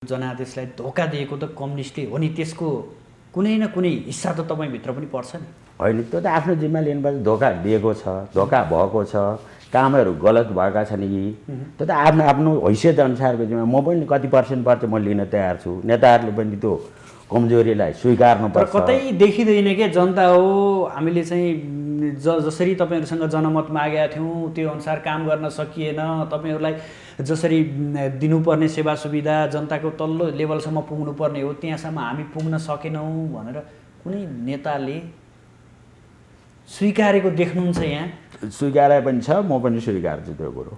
जनादेशलाई धोका दिएको त कम्युनिस्टले हो नि, त्यसको कुनै न कुनै हिस्सा त तपाईँभित्र पनि पर्छ नि। होइन, त्यो त आफ्नो जिम्मा लिनुपर्छ। धोका दिएको छ, धोका भएको छ, कामहरू गलत भएका छन् कि त्यो त आफ्नो आफ्नो हैसियत अनुसारको जिम्मा। म पनि कति पर्सेन्ट पर्छ म लिन तयार छु। नेताहरूले पनि त्यो कमजोरीलाई स्वीकार्नुपर्छ। कतै देखिँदैन के जनता हो हामीले चाहिँ जसरी तपाईँहरूसँग जनमत मागेका थियौँ त्यो अनुसार काम गर्न सकिएन, तपाईँहरूलाई जसरी दिनुपर्ने सेवा सुविधा जनताको तल्लो लेभलसम्म पुग्नुपर्ने हो त्यहाँसम्म हामी पुग्न सकेनौँ भनेर कुनै नेताले स्वीकारेको देख्नुहुन्छ? यहाँ स्वीकारे पनि छ, म पनि स्वीकार्छु त्यो कुरो।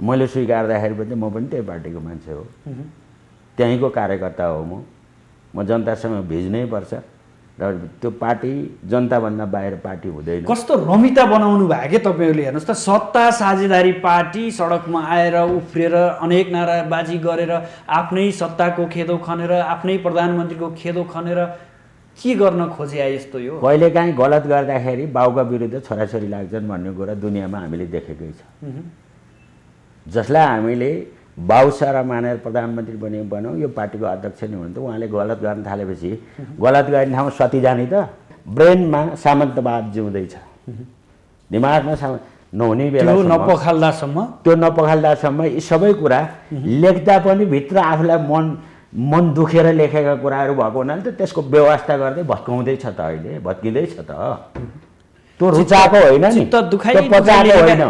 मैले स्वीकार्दाखेरि पनि म पनि त्यही पार्टीको मान्छे हो, त्यहीँको कार्यकर्ता हो। म जनतासँग भिज्नै पर्छ र त्यो पार्टी जनताभन्दा बाहिर पार्टी हुँदैन। कस्तो रमिता बनाउनु भयो क्या तपाईँहरूले। हेर्नुहोस् त, सत्ता साझेदारी पार्टी सडकमा आएर उफ्रिएर अनेक नाराबाजी गरेर आफ्नै सत्ताको खेदो खनेर आफ्नै प्रधानमन्त्रीको खेदो खनेर के गर्न खोजे यस्तो? यो कहिलेकाहीँ गलत गर्दाखेरि बाउका विरुद्ध छोराछोरी लाग्छन् भन्ने कुरा दुनियाँमा हामीले देखेकै छ। जसलाई हामीले बाउ सारा मानेर प्रधानमन्त्री बनाउँ, यो पार्टीको अध्यक्ष नै हुन्, त उहाँले गलत गर्न थालेपछि गलत गर्ने ठाउँमा सती जाने त? ब्रेनमा सामन्तवाद जिउँदैछ, दिमागमा नहुने बेला त्यो नपखाल्दासम्म यी सबै कुरा लेख्दा पनि भित्र आफूलाई मन दुखेर लेखेका कुराहरू भएको हुनाले त त्यसको व्यवस्था गर्दै भत्काउँदैछ त, अहिले भत्किँदैछ त। त्यो रुचाएको होइन नि,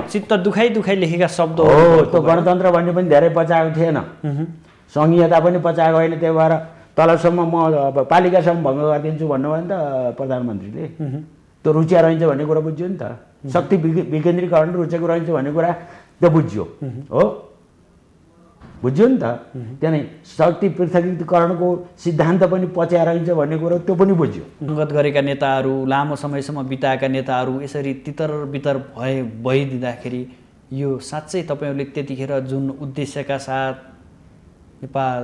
चित्त दुखाइ लेखेका शब्द हो। त्यो गणतन्त्र भन्ने पनि धेरै पचाएको थिएन, सङ्घीयता पनि पचाएको होइन। त्यही भएर तलसम्म म अब पालिकासम्म भङ्ग गरिदिन्छु भन्नुभयो नि त प्रधानमन्त्रीले। त्यो रुचिया रहन्छ भन्ने कुरा बुझ्यो नि त। शक्ति विकेन्द्रीकरण रुचेको रहन्छ भन्ने कुरा त्यो बुझ्यो हो, बुझ्यो नि त। त्यहाँदेखि शक्ति पृथकीकरणको सिद्धान्त पनि पच्याएर रहन्छ भन्ने कुरो त्यो पनि बुझ्यो। सङ्गत गरेका नेताहरू, लामो समयसम्म बिताएका नेताहरू यसरी तितर बितर भइदिँदाखेरि यो साँच्चै तपाईँहरूले त्यतिखेर जुन उद्देश्यका साथ नेपाल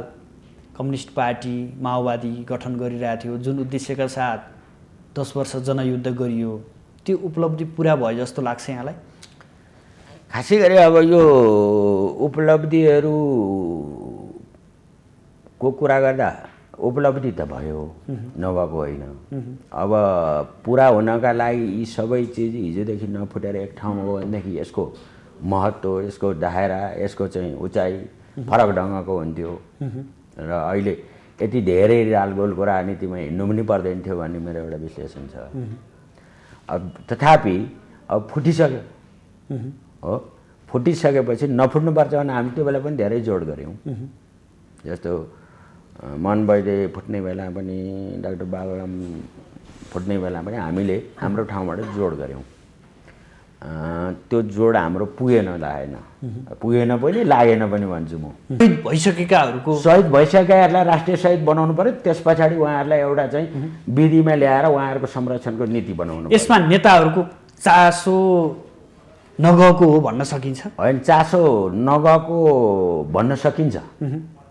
कम्युनिस्ट पार्टी माओवादी गठन गरिरहेको थियो, जुन उद्देश्यका साथ 10 वर्ष जनयुद्ध गरियो, त्यो उपलब्धि पुरा भयो जस्तो लाग्छ यहाँलाई? खासै गरी अब यो उपलब्धिहरूको कुरा गर्दा उपलब्धि त भयो, नभएको होइन। अब पुरा हुनका लागि यी सबै चिज हिजोदेखि नफुटेर एक ठाउँमा हो भनेदेखि यसको महत्त्व, यसको दायरा, यसको चाहिँ उचाइ फरक ढङ्गको हुन्थ्यो र अहिले यति धेरै रालगोल राजनीतिमा हिँड्नु पनि पर्दैन थियो भन्ने मेरो एउटा विश्लेषण छ। अब तथापि अब फुटिसक्यो हो, फुटिसकेपछि नफुट्नुपर्छ भने हामी त्यो बेला पनि धेरै जोड गऱ्यौँ। जस्तो मन वैद्य फुट्ने बेला पनि, डाक्टर बाबुराम फुट्ने बेला पनि हामीले हाम्रो ठाउँबाट जोड गऱ्यौँ। त्यो जोड हाम्रो पुगेन पनि लागेन पनि भन्छु म। शहीद भइसकेकाहरूलाई राष्ट्रिय शहीद बनाउनु पर्यो, त्यस पछाडि उहाँहरूलाई एउटा चाहिँ विधिमा ल्याएर उहाँहरूको संरक्षणको नीति बनाउनु पर्यो। यसमा नेताहरूको चासो नगएको हो भन्न सकिन्छ? होइन, चासो नगएको भन्न सकिन्छ।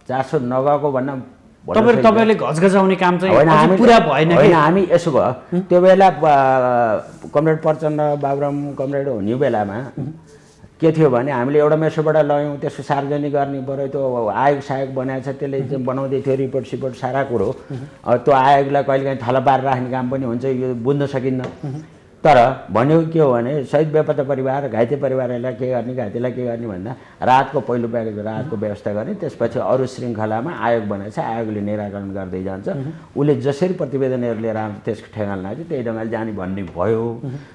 चासो नगएको भन्न तपाईँले घचघचाउने काम चाहिँ पुरा भएन। होइन, हामी यसो भयो, त्यो बेला कमरेड प्रचण्ड बाबुराम कमरेड हुने बेलामा के थियो भने हामीले एउटा मेसोबाट ल्यायौँ, त्यसको सार्वजनिक गर्ने पऱ्यो। त्यो आयोग सायोग बनाएको छ, त्यसले चाहिँ बनाउँदै थियो रिपोर्ट सिपोर्ट सारा कुरो। त्यो आयोगलाई कहिलेकाहीँ थला पारेर राख्ने काम पनि हुन्छ, यो बुझ्न सकिन्न। तर भनेको के हो भने शहीद बेपत्ता परिवार, घाइते परिवारहरूलाई के गर्ने, घाइतेलाई के गर्ने भन्दा राहतको पहिलो प्याकेज राहतको व्यवस्था गर्ने, त्यसपछि अरू श्रृङ्खलामा आयोग बनाएको छ, आयोगले निराकरण गर्दै जान्छ। उसले जसरी प्रतिवेदनहरू लिएर आउँछ त्यसको ठेगान लाग्छ, त्यही ढङ्गले जाने भन्ने भयो।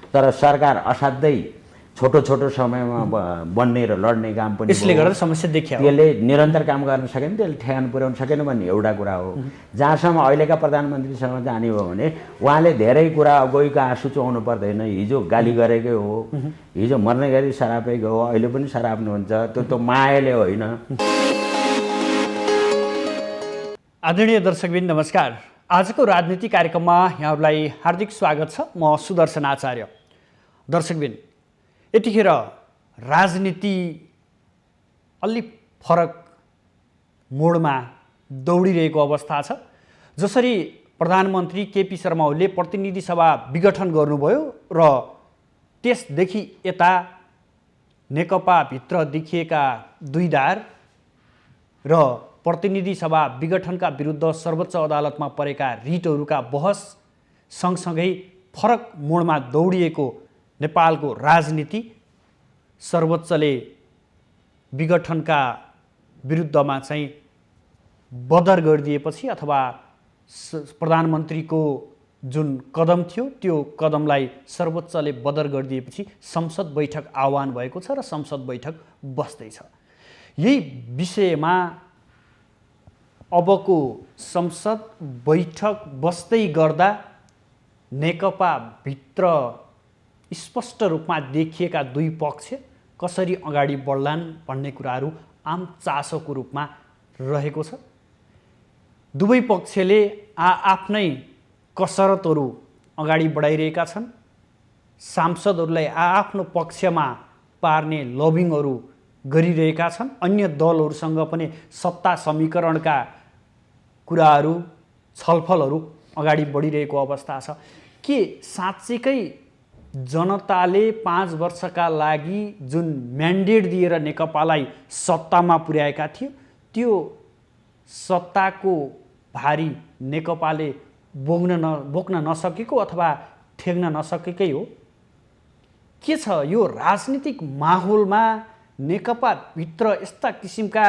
तर सरकार असाध्यै छोटो समयमा बन्ने र लड्ने काम पनि यसले गर्दा समस्या देखियो। त्यसले निरन्तर काम गर्न सकेन, त्यसले ठेगान पुर्याउन सकेन भन्ने एउटा कुरा हो। जहाँसम्म अहिलेका प्रधानमन्त्रीसँग जाने हो भने उहाँले धेरै कुरा गएको आँसु चुहाउनु पर्दैन। हिजो गाली गरेकै हो, हिजो मर्ने गरी सरापेको हो, अहिले पनि सराप्नुहुन्छ, त्यो मायाले होइन। आदरणीय दर्शकबिन नमस्कार। आजको राजनीति कार्यक्रममा यहाँहरूलाई हार्दिक स्वागत छ। म सुदर्शन आचार्य। दर्शकबिन, यतिखेर राजनीति अलि फरक मोडमा दौडिरहेको अवस्था छ। जसरी प्रधानमन्त्री केपी शर्मा ओलीले प्रतिनिधि सभा विघटन गर्नुभयो र त्यसदेखि यता नेकपाभित्र देखिएका दुई धार र प्रतिनिधि सभा विघटनका विरुद्ध सर्वोच्च अदालतमा परेका रिटहरूका बहस सँगसँगै फरक मोडमा दौडिएको नेपालको राजनीति, सर्वोच्चले विघटनका विरुद्धमा चाहिँ बदर गरिदिएपछि अथवा प्रधानमन्त्रीको जुन कदम थियो त्यो कदमलाई सर्वोच्चले बदर गरिदिएपछि संसद बैठक आह्वान भएको छ र संसद बैठक बस्दैछ। यही विषयमा अबको संसद बैठक बस्दै गर्दा नेकपाभित्र स्पष्ट रूपमा देखिएका दुई पक्ष कसरी अगाडि बढ्लान् भन्ने कुराहरू आम चासोको रूपमा रहेको छ। दुवै पक्षले आफ्नै कसरतहरू अगाडि बढाइरहेका छन्। सांसदहरूलाई आफ्नो पक्षमा पार्ने लबिङहरू गरिरहेका छन्। अन्य दलहरूसँग पनि सत्ता समीकरणका कुराहरू, छलफलहरू अगाडि बढिरहेको अवस्था छ। के साँच्चैकै जनताले 5 वर्षका लागि जुन म्यान्डेट दिएर नेकपालाई सत्तामा पुर्याएका थियो त्यो सत्ताको भारी नेकपाले बोक्न नसकेको अथवा ठेक्न नसकेकै हो? के छ यो राजनीतिक माहौलमा नेकपाभित्र यस्ता किसिमका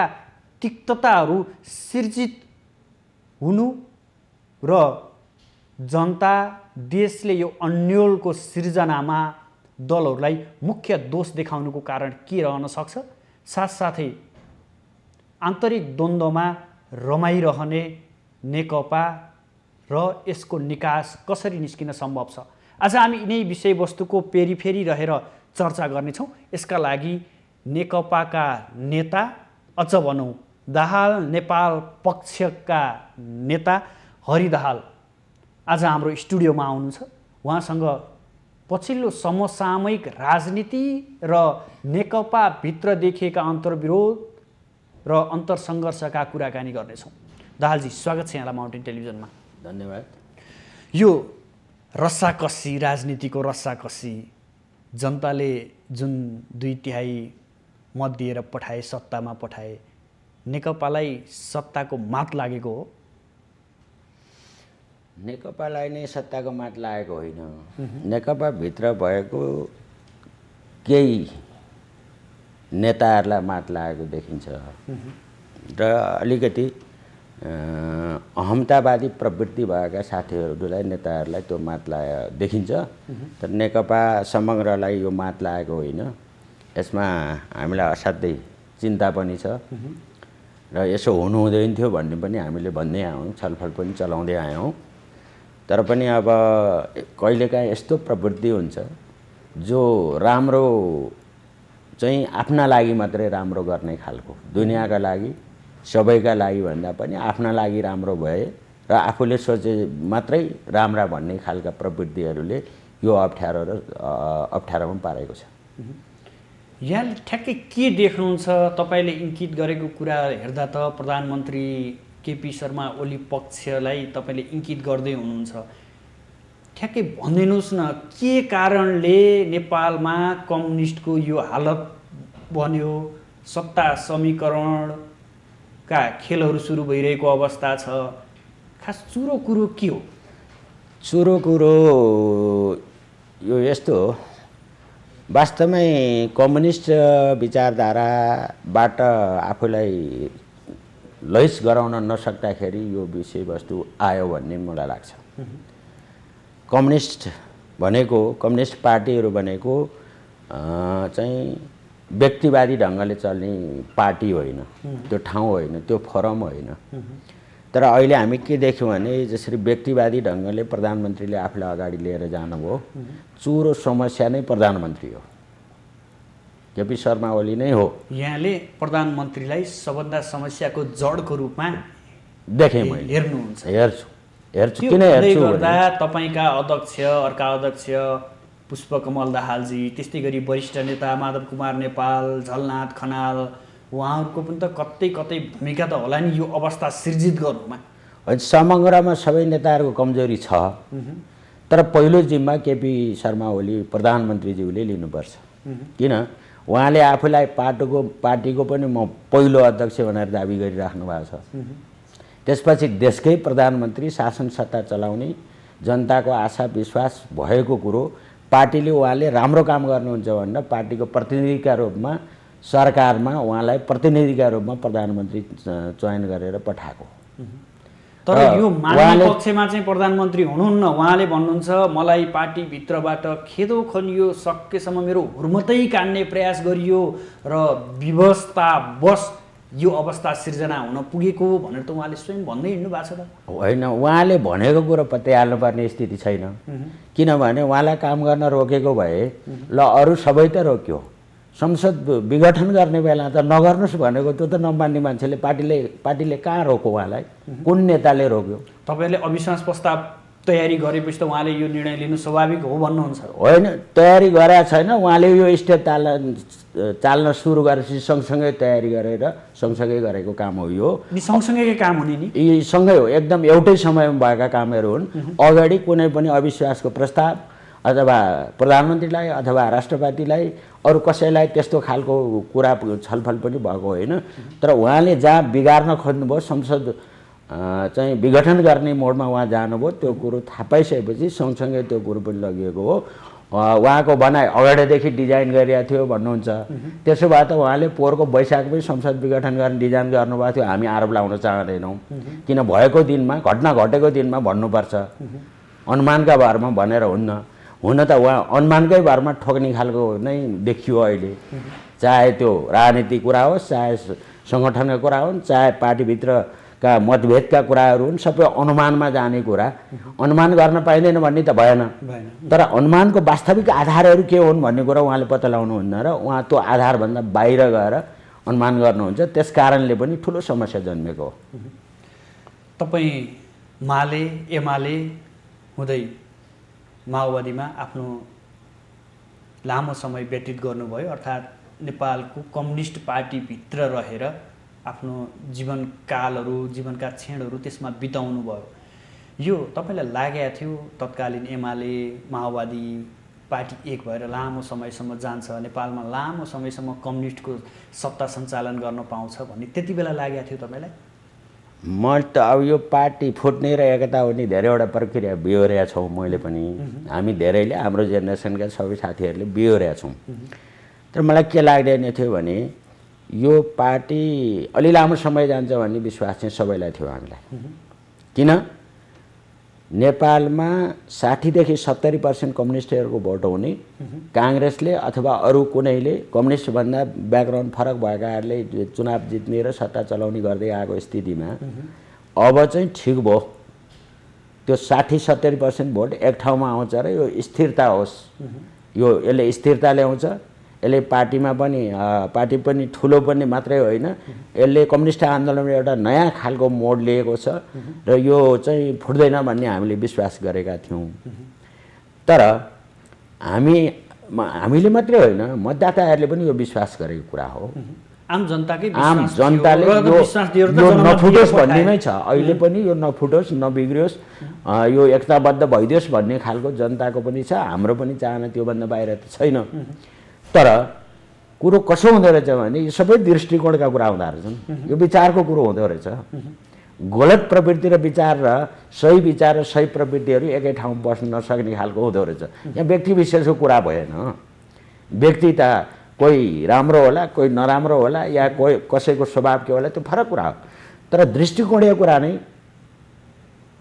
तिक्तताहरू सिर्जित हुनु र जनता देशले यो अन्योलको सिर्जनामा दलहरूलाई मुख्य दोष देखाउनुको कारण के रहन सक्छ? साथसाथै आन्तरिक द्वन्द्वमा रमाइरहने नेकपा र यसको निकास कसरी निस्किन सम्भव छ? आज हामी यिनै विषयवस्तुको पेरिफेरी रहेर चर्चा गर्नेछौँ। यसका लागि नेकपाका नेता, अझ भनौँ दाहाल नेपाल पक्षका नेता हरि दाहाल आज हाम्रो स्टुडियोमा आउनुहुन्छ। उहाँसँग पछिल्लो समसामयिक राजनीति र नेकपाभित्र देखिएका अन्तर्विरोध र अन्तरसङ्घर्षका कुराकानी गर्नेछौँ। दाहालजी, स्वागत छ यहाँलाई माउन्टेन टेलिभिजनमा। धन्यवाद। यो रस्साकसी, राजनीतिको रस्साकसी, जनताले जुन 2/3 मत दिएर पठाए, सत्तामा पठाए, नेकपालाई सत्ताको मात लागेको हो? नेकपालाई नै सत्ताको मात लागेको होइन। नेकपाभित्र भएको केही नेताहरूलाई मात लागेको देखिन्छ र अलिकति अहमतावादी प्रवृत्ति भएका साथीहरूलाई, नेताहरूलाई त्यो मात लागेको देखिन्छ। तर नेकपा समग्रलाई यो मात लागेको होइन। यसमा हामीलाई असाध्यै चिन्ता पनि छ र यसो हुनु हुँदैन थियो भन्ने पनि हामीले भन्दै आयौँ, छलफल पनि चलाउँदै आयौँ। तर पनि अब कहिलेकाहीँ यस्तो प्रवृत्ति हुन्छ जो राम्रो चाहिँ आफ्ना लागि मात्रै राम्रो गर्ने खालको, दुनियाँका लागि, सबैका लागि भन्दा पनि आफ्ना लागि राम्रो भए र आफूले सोचे मात्रै राम्रा भन्ने खालका प्रवृत्तिहरूले यो अप्ठ्यारोमा पारेको छ। यहाँ ठ्याक्कै के देख्नुहुन्छ? तपाईँले इङ्कित गरेको कुरा हेर्दा त प्रधानमन्त्री केपी शर्मा ओली पक्षलाई तपाईँले इङ्कित गर्दै हुनुहुन्छ। ठ्याक्कै भनिदिनुहोस् न, के कारणले नेपालमा कम्युनिस्टको यो हालत बन्यो? सत्ता समीकरणका खेलहरू सुरु भइरहेको अवस्था छ। खास चुरो कुरो के हो? चुरो कुरो यो यस्तो हो, वास्तवमै कम्युनिस्ट विचारधाराबाट आफूलाई लैस गराउन नसक्दाखेरि यो विषयवस्तु आयो भन्ने मलाई लाग्छ। कम्युनिस्ट भनेको, कम्युनिस्ट पार्टीहरू भनेको चाहिँ व्यक्तिवादी ढङ्गले चल्ने पार्टी होइन, त्यो ठाउँ होइन, त्यो फोरम होइन। तर अहिले हामी के देख्यौँ भने जसरी व्यक्तिवादी ढङ्गले प्रधानमन्त्रीले आफूलाई अगाडि लिएर जानुभयो, चुरो समस्या नै प्रधानमन्त्री हो, केपी शर्मा ओली नै हो। यहाँले प्रधानमन्त्रीलाई सबभन्दा समस्याको जडको रूपमा देखेँ मैले। हेर्नुहुन्छ? हेर्छु किन हेर्छु गर्दा तपाईँका अध्यक्ष, अर्का अध्यक्ष पुष्पकमल दाहालजी, त्यस्तै गरी वरिष्ठ नेता माधव कुमार नेपाल, झलनाथ खनाल, उहाँहरूको पनि त कतै कतै भूमिका त होला नि यो अवस्था सिर्जित गर्नुमा। समग्रमा सबै नेताहरूको कमजोरी छ, तर पहिलो जिम्मा केपी शर्मा ओली प्रधानमन्त्रीज्यूले लिनुपर्छ। किन उहाँले आफूलाई पार्टीको पनि म पहिलो अध्यक्ष भनेर दाबी गरिराख्नु भएको छ। त्यसपछि देशकै प्रधानमन्त्री शासन सत्ता चलाउने जनताको आशा विश्वास भएको कुरो पार्टीले उहाँले राम्रो काम गर्नुहुन्छ भनेर पार्टीको प्रतिनिधिका रूपमा सरकारमा उहाँलाई प्रतिनिधिका रूपमा प्रधानमन्त्री चयन गरेर पठाएको। तर यो मान्ने पक्षमा चाहिँ प्रधानमन्त्री हुनुहुन्न, उहाँले भन्नुहुन्छ मलाई पार्टीभित्रबाट खेदो खनियो, सकेसम्म मेरो हुर्मतै काट्ने प्रयास गरियो र व्यवस्थावश यो अवस्था सिर्जना हुन पुगेको भनेर त उहाँले स्वयं भन्दै हिँड्नु भएको छ त। होइन, उहाँले भनेको कुरो पत्याल्नुपर्ने स्थिति छैन। किनभने उहाँलाई काम गर्न रोकेको भए ल अरू सबै त रोक्यो, संसद विघटन गर्ने बेला त नगर्नुहोस् भनेको त्यो त नमान्ने मान्छेले पार्टीले कहाँ रोक्यो उहाँलाई? कुन नेताले रोक्यो? तपाईँले अविश्वास प्रस्ताव तयारी गरेपछि त उहाँले यो निर्णय लिनु स्वाभाविक हो भन्नुहुन्छ? होइन, तयारी गरेका छैन उहाँले। यो स्टेप चाल्न सुरु गरेपछि सँगसँगै तयारी गरेर सँगसँगै गरेको काम हो यो। सँगसँगै काम हुने नि? यी सँगै हो, एकदम एउटै समयमा भएका कामहरू हुन्। अगाडि कुनै पनि अविश्वासको प्रस्ताव अथवा प्रधानमन्त्रीलाई अथवा राष्ट्रपतिलाई अरू कसैलाई त्यस्तो खालको कुरा छलफल पनि भएको होइन। तर उहाँले जहाँ बिगार्न खोज्नुभयो, संसद चाहिँ विघटन गर्ने मोडमा उहाँ जानुभयो, त्यो कुरो थाहा पाइसकेपछि सँगसँगै त्यो कुरो पनि लगिएको हो। उहाँको भनाइ अगाडिदेखि डिजाइन गरिएको थियो भन्नुहुन्छ। त्यसो भए त उहाँले पोहोरको वैशाखमै संसद विघटन गर्ने डिजाइन गर्नुभएको थियो। हामी आरोप लाउन चाहँदैनौँ, किन भएको दिनमा घटना घटेको दिनमा भन्नुपर्छ, अनुमानका भरमा भनेर हुन्न। हुन त उहाँ अनुमानकै भरमा ठोक्ने खालको नै देखियो अहिले। चाहे त्यो राजनीतिक कुरा होस्, चाहे सङ्गठनका कुरा हुन्, चाहे पार्टीभित्रका मतभेदका कुराहरू हुन्, सबै अनुमानमा जाने कुरा। अनुमान गर्न पाइँदैन भन्ने त भएन, तर अनुमानको वास्तविक आधारहरू के हुन् भन्ने कुरा उहाँले पत्ता लगाउनुहुन्न र उहाँ त्यो आधारभन्दा बाहिर गएर अनुमान गर्नुहुन्छ। त्यस कारणले पनि ठुलो समस्या जन्मेको हो। तपाईँ एमाले हुँदै माओवादीमा आफ्नो लामो समय व्यतीत गर्नुभयो, अर्थात् नेपालको कम्युनिस्ट पार्टीभित्र रहेर आफ्नो जीवनकालहरू, जीवनका क्षणहरू त्यसमा बिताउनु भयो। यो तपाईँलाई लागेको थियो तत्कालीन एमाले माओवादी पार्टी एक भएर लामो समयसम्म जान्छ, नेपालमा लामो समयसम्म कम्युनिस्टको सत्ता सञ्चालन गर्न पाउँछ भन्ने त्यति बेला लागेको थियो तपाईँलाई? म त अब यो पार्टी फुट्ने र एकता हुने धेरैवटा प्रक्रिया बिहोरेका छौँ। मैले पनि, हामी धेरैले, हाम्रो जेनेरेसनका सबै साथीहरूले बिहोरेका छौँ। तर मलाई के लाग्दैन थियो भने यो पार्टी अलि लामो समय जान्छ भन्ने विश्वास चाहिँ सबैलाई थियो हामीलाई। किन? नेपालमा 60 देखि 70% कम्युनिस्टहरूको भोट हुने, काङ्ग्रेसले अथवा अरू कुनैले कम्युनिस्टभन्दा ब्याकग्राउन्ड फरक भएकाहरूले चुनाव जित्ने र सत्ता चलाउने गर्दै आएको स्थितिमा अब चाहिँ ठिक भयो, त्यो 60-70% भोट एक ठाउँमा आउँछ र यो स्थिरता होस्। यसले स्थिरता ल्याउँछ। यसले पार्टी पनि ठुलो पनि मात्रै होइन, यसले कम्युनिस्ट आन्दोलनमा एउटा नयाँ खालको मोड लिएको छ र यो चाहिँ फुट्दैन भन्ने हामीले विश्वास गरेका थियौँ। तर हामीले मात्रै होइन, मतदाताहरूले पनि यो विश्वास गरेको कुरा हो। आम जनताले यो नफुटोस् भन्ने नै छ। अहिले पनि यो नफुटोस्, नबिग्रियोस्, यो एकताबद्ध भइदियोस् भन्ने खालको जनताको पनि छ। हाम्रो पनि चाहना त्योभन्दा बाहिर त छैन। तर कुरो कसो हुँदो रहेछ भने यो सबै दृष्टिकोणका कुरा हुँदो रहेछन्। यो विचारको कुरो हुँदो रहेछ। गलत प्रवृत्ति र विचार र सही विचार र सही प्रवृत्तिहरू एकै ठाउँमा बस्न नसक्ने खालको हुँदो रहेछ। यहाँ व्यक्ति विशेषको कुरा भएन। व्यक्ति त कोही राम्रो होला, कोही नराम्रो होला, या कोही कसैको स्वभाव के होला, त्यो फरक कुरा हो। तर दृष्टिकोणीय कुरा नै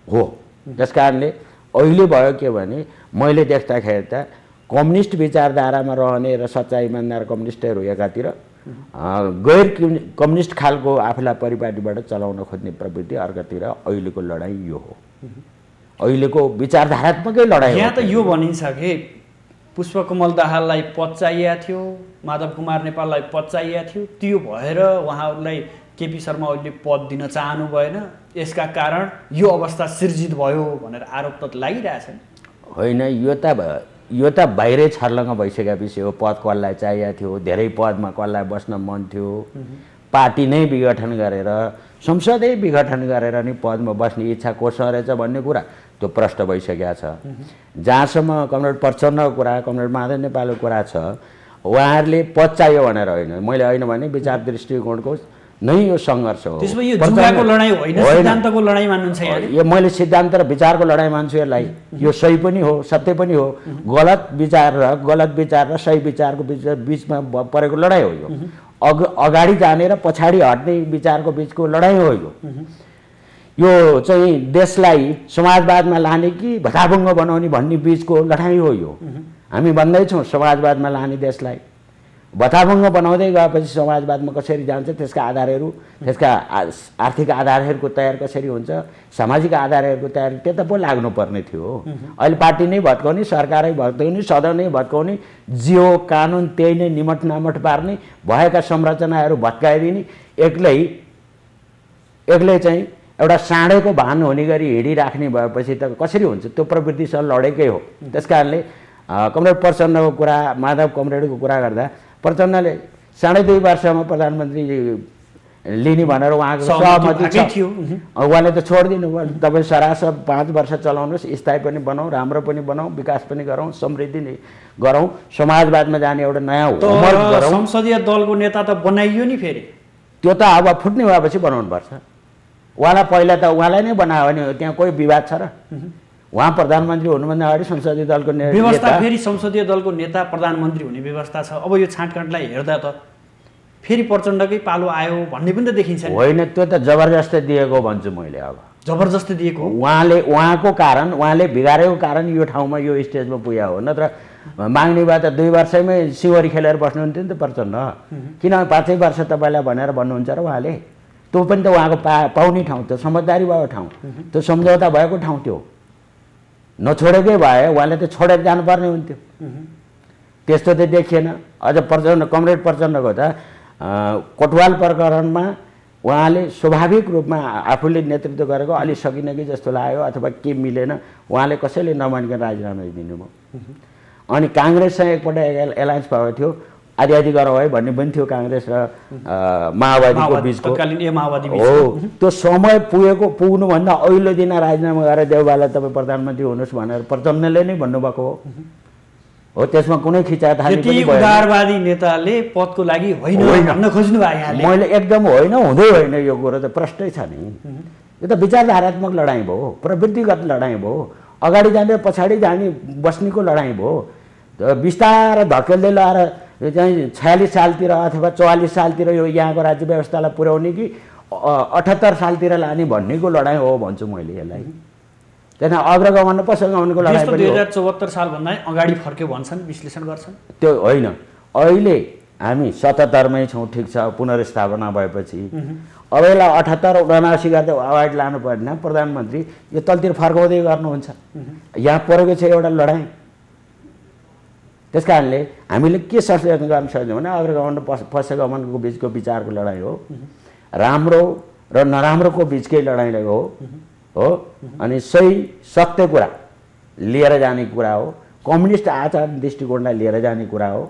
हो। त्यस कारणले अहिले भयो के भने मैले देख्दाखेरि त कम्युनिस्ट विचारधारामा रहने र सच्चा इमान्दार कम्युनिस्टहरू एकातिर, गैर कम्युनिस्ट खालको आफूलाई परिपाटीबाट चलाउन खोज्ने प्रवृत्ति अर्कातिर अहिलेको लडाइँ यो हो। अहिलेको विचारधारात्मकै लडाइँ। यहाँ त यो भनिन्छ कि पुष्पकमल दाहाललाई पद चाहिएको थियो, माधव कुमार नेपाललाई पद चाहिएको थियो, त्यो भएर उहाँहरूलाई केपी शर्मा ओलीले पद दिन चाहनु भएन, यसका कारण यो अवस्था सिर्जित भयो भनेर आरोप त लागिरहेछन्। होइन, यो त बाहिरै छर्लङ्ग भइसकेपछि हो। पद कसलाई चाहिएको थियो, धेरै पदमा कसलाई बस्न मन थियो, पार्टी नै विघटन गरेर, संसदै विघटन गरेर नि पदमा बस्ने इच्छा कोसँग रहेछ भन्ने कुरा त्यो प्रष्ट भइसकेको छ। जहाँसम्म कमरेड प्रचण्डको कुरा, कमरेड माधव नेपालको कुरा छ, उहाँहरूले पद चाहियो भनेर होइन, मैले होइन भने विचार दृष्टिकोणको नै यो सङ्घर्ष हो। त्यसमा यो जुगाको लडाई होइन, सिद्धान्तको लडाई मान्नुहुन्छ यहाँले? यो मैले सिद्धान्त र विचारको लडाई मान्छु यसलाई। यो सही पनि हो, सत्य पनि हो। गलत विचार र सही विचारको बिचमा परेको लडाई हो यो। अगाडि जाने र पछाडि हट्ने विचारको बिचको लडाई हो यो। यो चाहिँ देशलाई समाजवादमा लाने कि भताभुङ्ग बनाउने भन्ने बिचको लडाई हो यो। हामी भन्दैछौँ समाजवादमा लाने देशलाई भताभुङ्ग बनाउँदै गएपछि समाजवादमा कसरी जान्छ, त्यसका आधारहरू, त्यसका आर्थिक आधारहरूको तयार कसरी हुन्छ, सामाजिक आधारहरूको तयार, त्यता पो लाग्नुपर्ने थियो। अहिले पार्टी नै भत्काउने, सरकारै भत्काउने, सदन नै भत्काउने, जियो कानुन त्यही नै निमट नामट पार्ने, भएका संरचनाहरू भत्काइदिने, एक्लै चाहिँ एउटा साँडेको भान हुने गरी हिँडिराख्ने भएपछि त कसरी हुन्छ? त्यो प्रवृत्तिसँग लडेकै हो। त्यस कारणले कमरेड प्रचण्डको कुरा, माधव कमरेडको कुरा गर्दा प्रचण्डले 2.5 वर्षमा प्रधानमन्त्री लिने भनेर उहाँको सहमति थियो। उहाँले त छोडिदिनु भयो। तपाईँ सरासर 5 वर्ष चलाउनुहोस्, स्थायी पनि बनाऊ, राम्रो पनि बनाऊ, विकास पनि गरौँ, समृद्धि नै गरौँ, समाजवादमा जाने एउटा नयाँ होमवर्क गरौँ। संसदीय दलको नेता त बनाइयो नि फेरि। त्यो त अब फुट्ने भएपछि बनाउनुपर्छ। उहाँलाई पहिला त उहाँलाई नै बनायो भने त्यहाँ कोही विवाद छ र? उहाँ प्रधानमन्त्री हुनुभन्दा अगाडि संसदीय दलको व्यवस्था, फेरि संसदीय दलको नेता प्रधानमन्त्री हुने व्यवस्था छ। अब यो छाँटकाँटलाई हेर्दा त फेरि प्रचण्डकै पालो आयो भन्ने पनि त देखिन्छ। होइन, त्यो त जबरजस्ती दिएको भन्छु मैले। अब जबरजस्ती दिएको उहाँको कारण, उहाँले बिगारेको कारण यो ठाउँमा यो स्टेजमा पुग्या हो। नत्र माग्ने भए त 2 वर्षमै सिवरी खेलेर बस्नुहुन्थ्यो नि त प्रचण्ड। किन 5 वर्ष तपाईँलाई भनेर भन्नुहुन्छ र उहाँले? त्यो पनि त उहाँको पाउने ठाउँ, त्यो समझदारी भएको ठाउँ, त्यो सम्झौता भएको ठाउँ। त्यो नछोडेकै भए उहाँले त छोडेर जानुपर्ने हुन्थ्यो। त्यस्तो त देखिएन। अझ कमरेड प्रचण्डको त कोटवाल प्रकरणमा उहाँले स्वाभाविक रूपमा आफूले नेतृत्व गरेको अलि सकिन कि जस्तो लाग्यो, अथवा के मिलेन, उहाँले कसैले नमानिकन राजीनामा दिनुभयो। अनि काङ्ग्रेससँग एकपल्ट एलायन्स भएको थियो, आदि गरौँ है भन्ने पनि थियो काङ्ग्रेस र माओवादीको बिचको। हो, त्यो समय पुग्नुभन्दा अघिल्लो दिन राजीनामा गरेर देउबालाई तपाईँ प्रधानमन्त्री हुनुहोस् भनेर प्रचण्डले नै भन्नुभएको हो। त्यसमा कुनै खिचातानी पनि भएन। उदारवादी नेताले पदको लागि होइन भन्न खोज्नु भयो यहाँले। मैले एकदम होइन, हुँदै होइन, यो कुरो त प्रष्टै छ नि। यो त विचारधारात्मक लडाइँ भयो, प्रवृत्तिगत लडाइँ भयो, अगाडि जाने पछाडि जाने बस्नेको लडाइँ भयो। बिस्तारै धकेल्दै लगाएर यो चाहिँ 46 सालतिर अथवा 44 सालतिर यो यहाँको राज्य व्यवस्थालाई पुर्याउने कि 78 सालतिर लाने भन्नेको लडाइँ हो भन्छु मैले यसलाई। त्यहाँ अग्रगमन र पछिगमनको लडाइँ पनि 2074 सालभन्दा अगाडि फर्क्यो भन्छन्, विश्लेषण गर्छन्। त्यो होइन, अहिले हामी 77मै छौँ, ठिक छ, पुनर्स्थापना भएपछि। अब यसलाई 78 79 गर्दै अगाडि लानु पर्ने प्रधानमन्त्री यो तलतिर फर्काउँदै गर्नुहुन्छ। यहाँ परेको छ एउटा लडाइँ। त्यस कारणले हामीले के संशोधन गर्न सक्छौँ भने अग्रगमन र पछिगमनको बिचको विचारको लडाइँ हो, राम्रो र नराम्रोको बिचकै लडाइँ हो। अनि सही सत्य कुरा लिएर जाने कुरा हो, कम्युनिस्ट आचार दृष्टिकोणलाई लिएर जाने कुरा हो,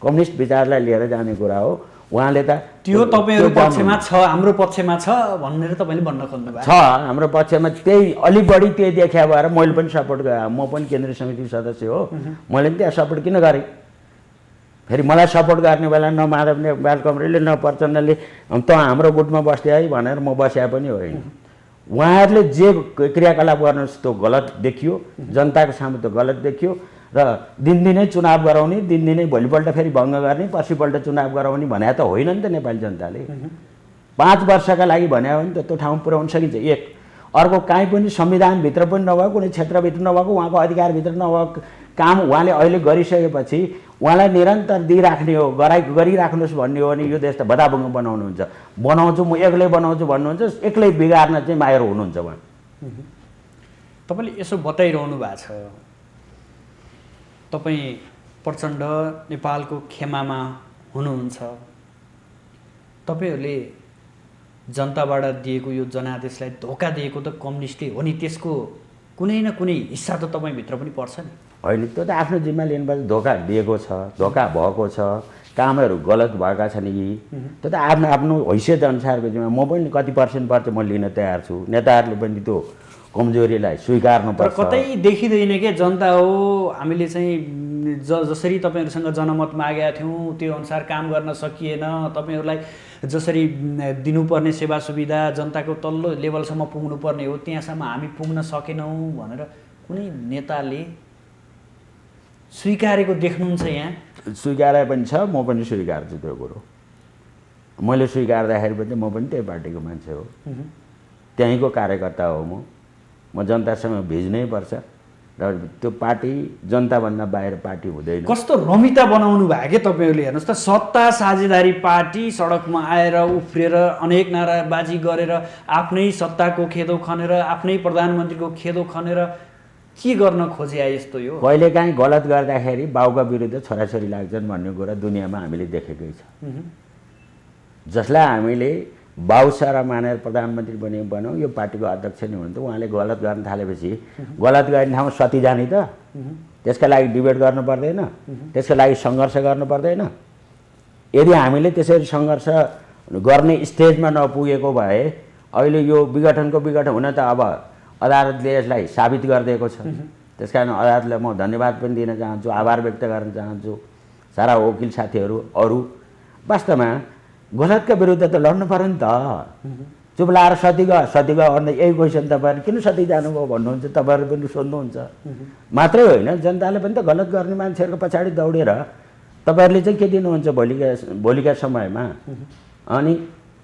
कम्युनिस्ट विचारलाई लिएर जाने कुरा हो। उहाँले त त्यो तपाईँहरू पक्षमा छ, हाम्रो पक्षमा छ भनेर तपाईँले भन्न खोज्नु भएको छ। हाम्रो पक्षमा त्यही अलि बढी त्यही देखा भएर मैले पनि सपोर्ट गरेँ। म पनि केन्द्रीय समितिको सदस्य हो, मैले पनि त्यहाँ सपोर्ट किन गरेँ? फेरि मलाई सपोर्ट गर्ने बेला न माधवले, बाल कमरेडले, न प्रचण्डले त हाम्रो गुटमा बस्दै है भनेर म बस्या पनि होइन। उहाँहरूले जे क्रियाकलाप गर्नुहोस् त्यो गलत देखियो, जनताको सामु त्यो गलत देखियो र दिनदिनै चुनाव गराउने, दिनदिनै भोलिपल्ट फेरि भङ्ग गर्ने, पर्सिपल्ट चुनाव गराउने भने त होइन नि त नेपाली जनताले। 5 वर्षका लागि भन्यो भने त त्यो ठाउँ पुर्याउन सकिन्छ। एक अर्को काहीँ पनि संविधानभित्र पनि नभएको, कुनै क्षेत्रभित्र नभएको, उहाँको अधिकारभित्र नभएको काम उहाँले अहिले गरिसकेपछि उहाँलाई निरन्तर दिइराख्ने हो, गरिराख्नुहोस् भन्ने हो भने यो देश त भताभुङ्ग बनाउनुहुन्छ। बनाउँछु, म एक्लै बनाउँछु भन्नुहुन्छ, एक्लै बिगार्न चाहिँ माहिर हुनुहुन्छ उहाँ। तपाईँले यसो बताइरहनु भएको छ, तपाईँ प्रचण्ड नेपालको खेमामा हुनुहुन्छ, तपाईँहरूले जनताबाट दिएको यो जनादेशलाई धोका दिएको त कम्युनिस्टले हो नि, त्यसको कुनै न कुनै हिस्सा त तपाईँभित्र पनि पर्छ नि। होइन, त्यो त आफ्नो जिम्मा लिनुपर्छ। धोका दिएको छ, धोका भएको छ, कामहरू गलत भएका छन् कि, त्यो त आफ्नो आफ्नो हैसियत अनुसारको जिम्मा। म पनि कति पर्सेन्ट पर्छ म लिन तयार छु। नेताहरूले पनि त्यो कमजोरीलाई स्वीकार्नुपर्छ। कतै देखिँदैन के जनता हो, हामीले चाहिँ जसरी तपाईँहरूसँग जनमत मागेका थियौँ त्यो अनुसार काम गर्न सकिएन, तपाईँहरूलाई जसरी दिनुपर्ने सेवा सुविधा जनताको तल्लो लेभलसम्म पुग्नुपर्ने हो त्यहाँसम्म हामी पुग्न सकेनौँ भनेर कुनै नेताले स्वीकारेको देख्नुहुन्छ? यहाँ स्वीकारे पनि छ, म पनि स्वीकार्छु त्यो कुरो। मैले स्वीकार्दाखेरि पनि म पनि त्यही पार्टीको मान्छे हो, त्यहीँको कार्यकर्ता हो। म जनतासँग भिज्नै पर्छ र त्यो पार्टी जनताभन्दा बाहिर पार्टी हुँदैन। कस्तो रमिता बनाउनु भयो क्या तपाईँहरूले। हेर्नुहोस् त, सत्ता साझेदारी पार्टी सडकमा आएर उफ्रिएर अनेक नाराबाजी गरेर आफ्नै सत्ताको खेदो खनेर आफ्नै प्रधानमन्त्रीको खेदो खनेर के गर्न खोजे यस्तो? यो कहिलेकाहीँ गलत गर्दाखेरि बाउका विरुद्ध छोराछोरी लाग्छन् भन्ने कुरा दुनियाँमा हामीले देखेकै छ। जसलाई हामीले बाउ सारा मानेर प्रधानमन्त्री बनाउँ, यो पार्टीको अध्यक्ष नै हुनुहुन्थ्यो, उहाँले गलत गर्न थालेपछि गलत गर्ने ठाउँमा सती जाने त? त्यसका लागि डिबेट गर्नु पर्दैन? त्यसका लागि सङ्घर्ष गर्नु पर्दैन? यदि हामीले त्यसरी सङ्घर्ष गर्ने स्टेजमा नपुगेको भए अहिले यो विघटन हुन त अब अदालतले यसलाई साबित गरिदिएको छ। त्यस कारण अदालतलाई म धन्यवाद पनि दिन चाहन्छु, आभार व्यक्त गर्न चाहन्छु। सारा वकिल साथीहरू अरू वास्तवमा गलतका विरुद्ध त लड्नु पऱ्यो नि त। चुप लाएर सती गयो भन्दा यही क्वेसन तपाईँहरू किन सती जानुभयो भन्नुहुन्छ, तपाईँहरू पनि सोध्नुहुन्छ। मात्रै होइन, जनताले पनि त गलत गर्ने मान्छेहरूको पछाडि दौडेर तपाईँहरूले चाहिँ के दिनुहुन्छ भोलिका समयमा अनि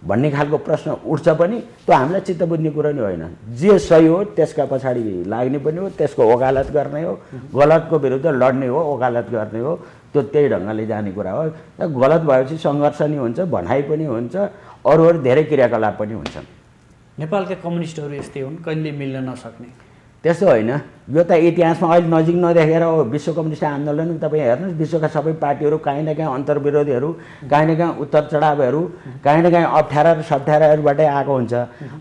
भन्ने खालको प्रश्न उठ्छ पनि। त्यो हामीलाई चित्त बुझ्ने कुरो नै होइन। जे सही हो त्यसका पछाडि लाग्ने पनि हो, त्यसको वकालत गर्ने हो, गलतको विरुद्ध लड्ने हो, वकालत गर्ने हो, त्यो त्यही ढङ्गले जाने कुरा हो। गलत भएपछि सङ्घर्ष नि हुन्छ, भनाइ पनि हुन्छ, अरू धेरै क्रियाकलाप पनि हुन्छन्। नेपालका कम्युनिस्टहरू यस्तै हुन्, कहिले मिल्न नसक्ने। त्यस्तो होइन, यो त इतिहासमा अहिले नजिक नदेखेर विश्व कम्युनिस्ट आन्दोलन तपाईँ हेर्नुहोस्, विश्वका सबै पार्टीहरू काहीँ न काहीँ अन्तर्विरोधीहरू, काहीँ न काहीँ उत्तर चढावहरू, काहीँ न काहीँ अप्ठ्यारा र सप्ठ्याराहरूबाटै आएको हुन्छ।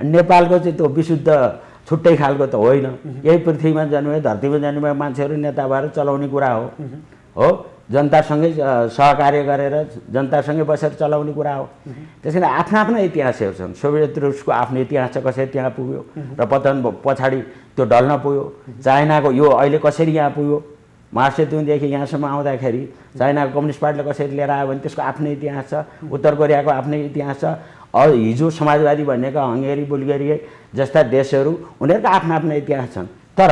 नेपालको चाहिँ त्यो विशुद्ध छुट्टै खालको त होइन। यही पृथ्वीमा जन्मे धरतीमा जन्मे मान्छेहरू नेता भएर चलाउने कुरा हो। जनतासँगै सहकार्य गरेर जनतासँगै बसेर चलाउने कुरा हो। त्यस कारण आफ्ना आफ्ना इतिहासहरू छन्। सोभियत रुसको आफ्नो इतिहास छ, कसरी त्यहाँ पुग्यो र पतन पछाडि त्यो ढल्न पुग्यो। चाइनाको यो अहिले कसरी यहाँ पुग्यो, मार्सेतुङदेखि यहाँसम्म आउँदाखेरि चाइनाको कम्युनिस्ट पार्टीले कसरी लिएर आयो भने त्यसको आफ्नै इतिहास छ। उत्तर कोरियाको आफ्नै इतिहास छ। हिजो समाजवादी भनेका हङ्गेरी बुल्गेरिया जस्ता देशहरू उनीहरूको आफ्ना आफ्ना इतिहास छन्। तर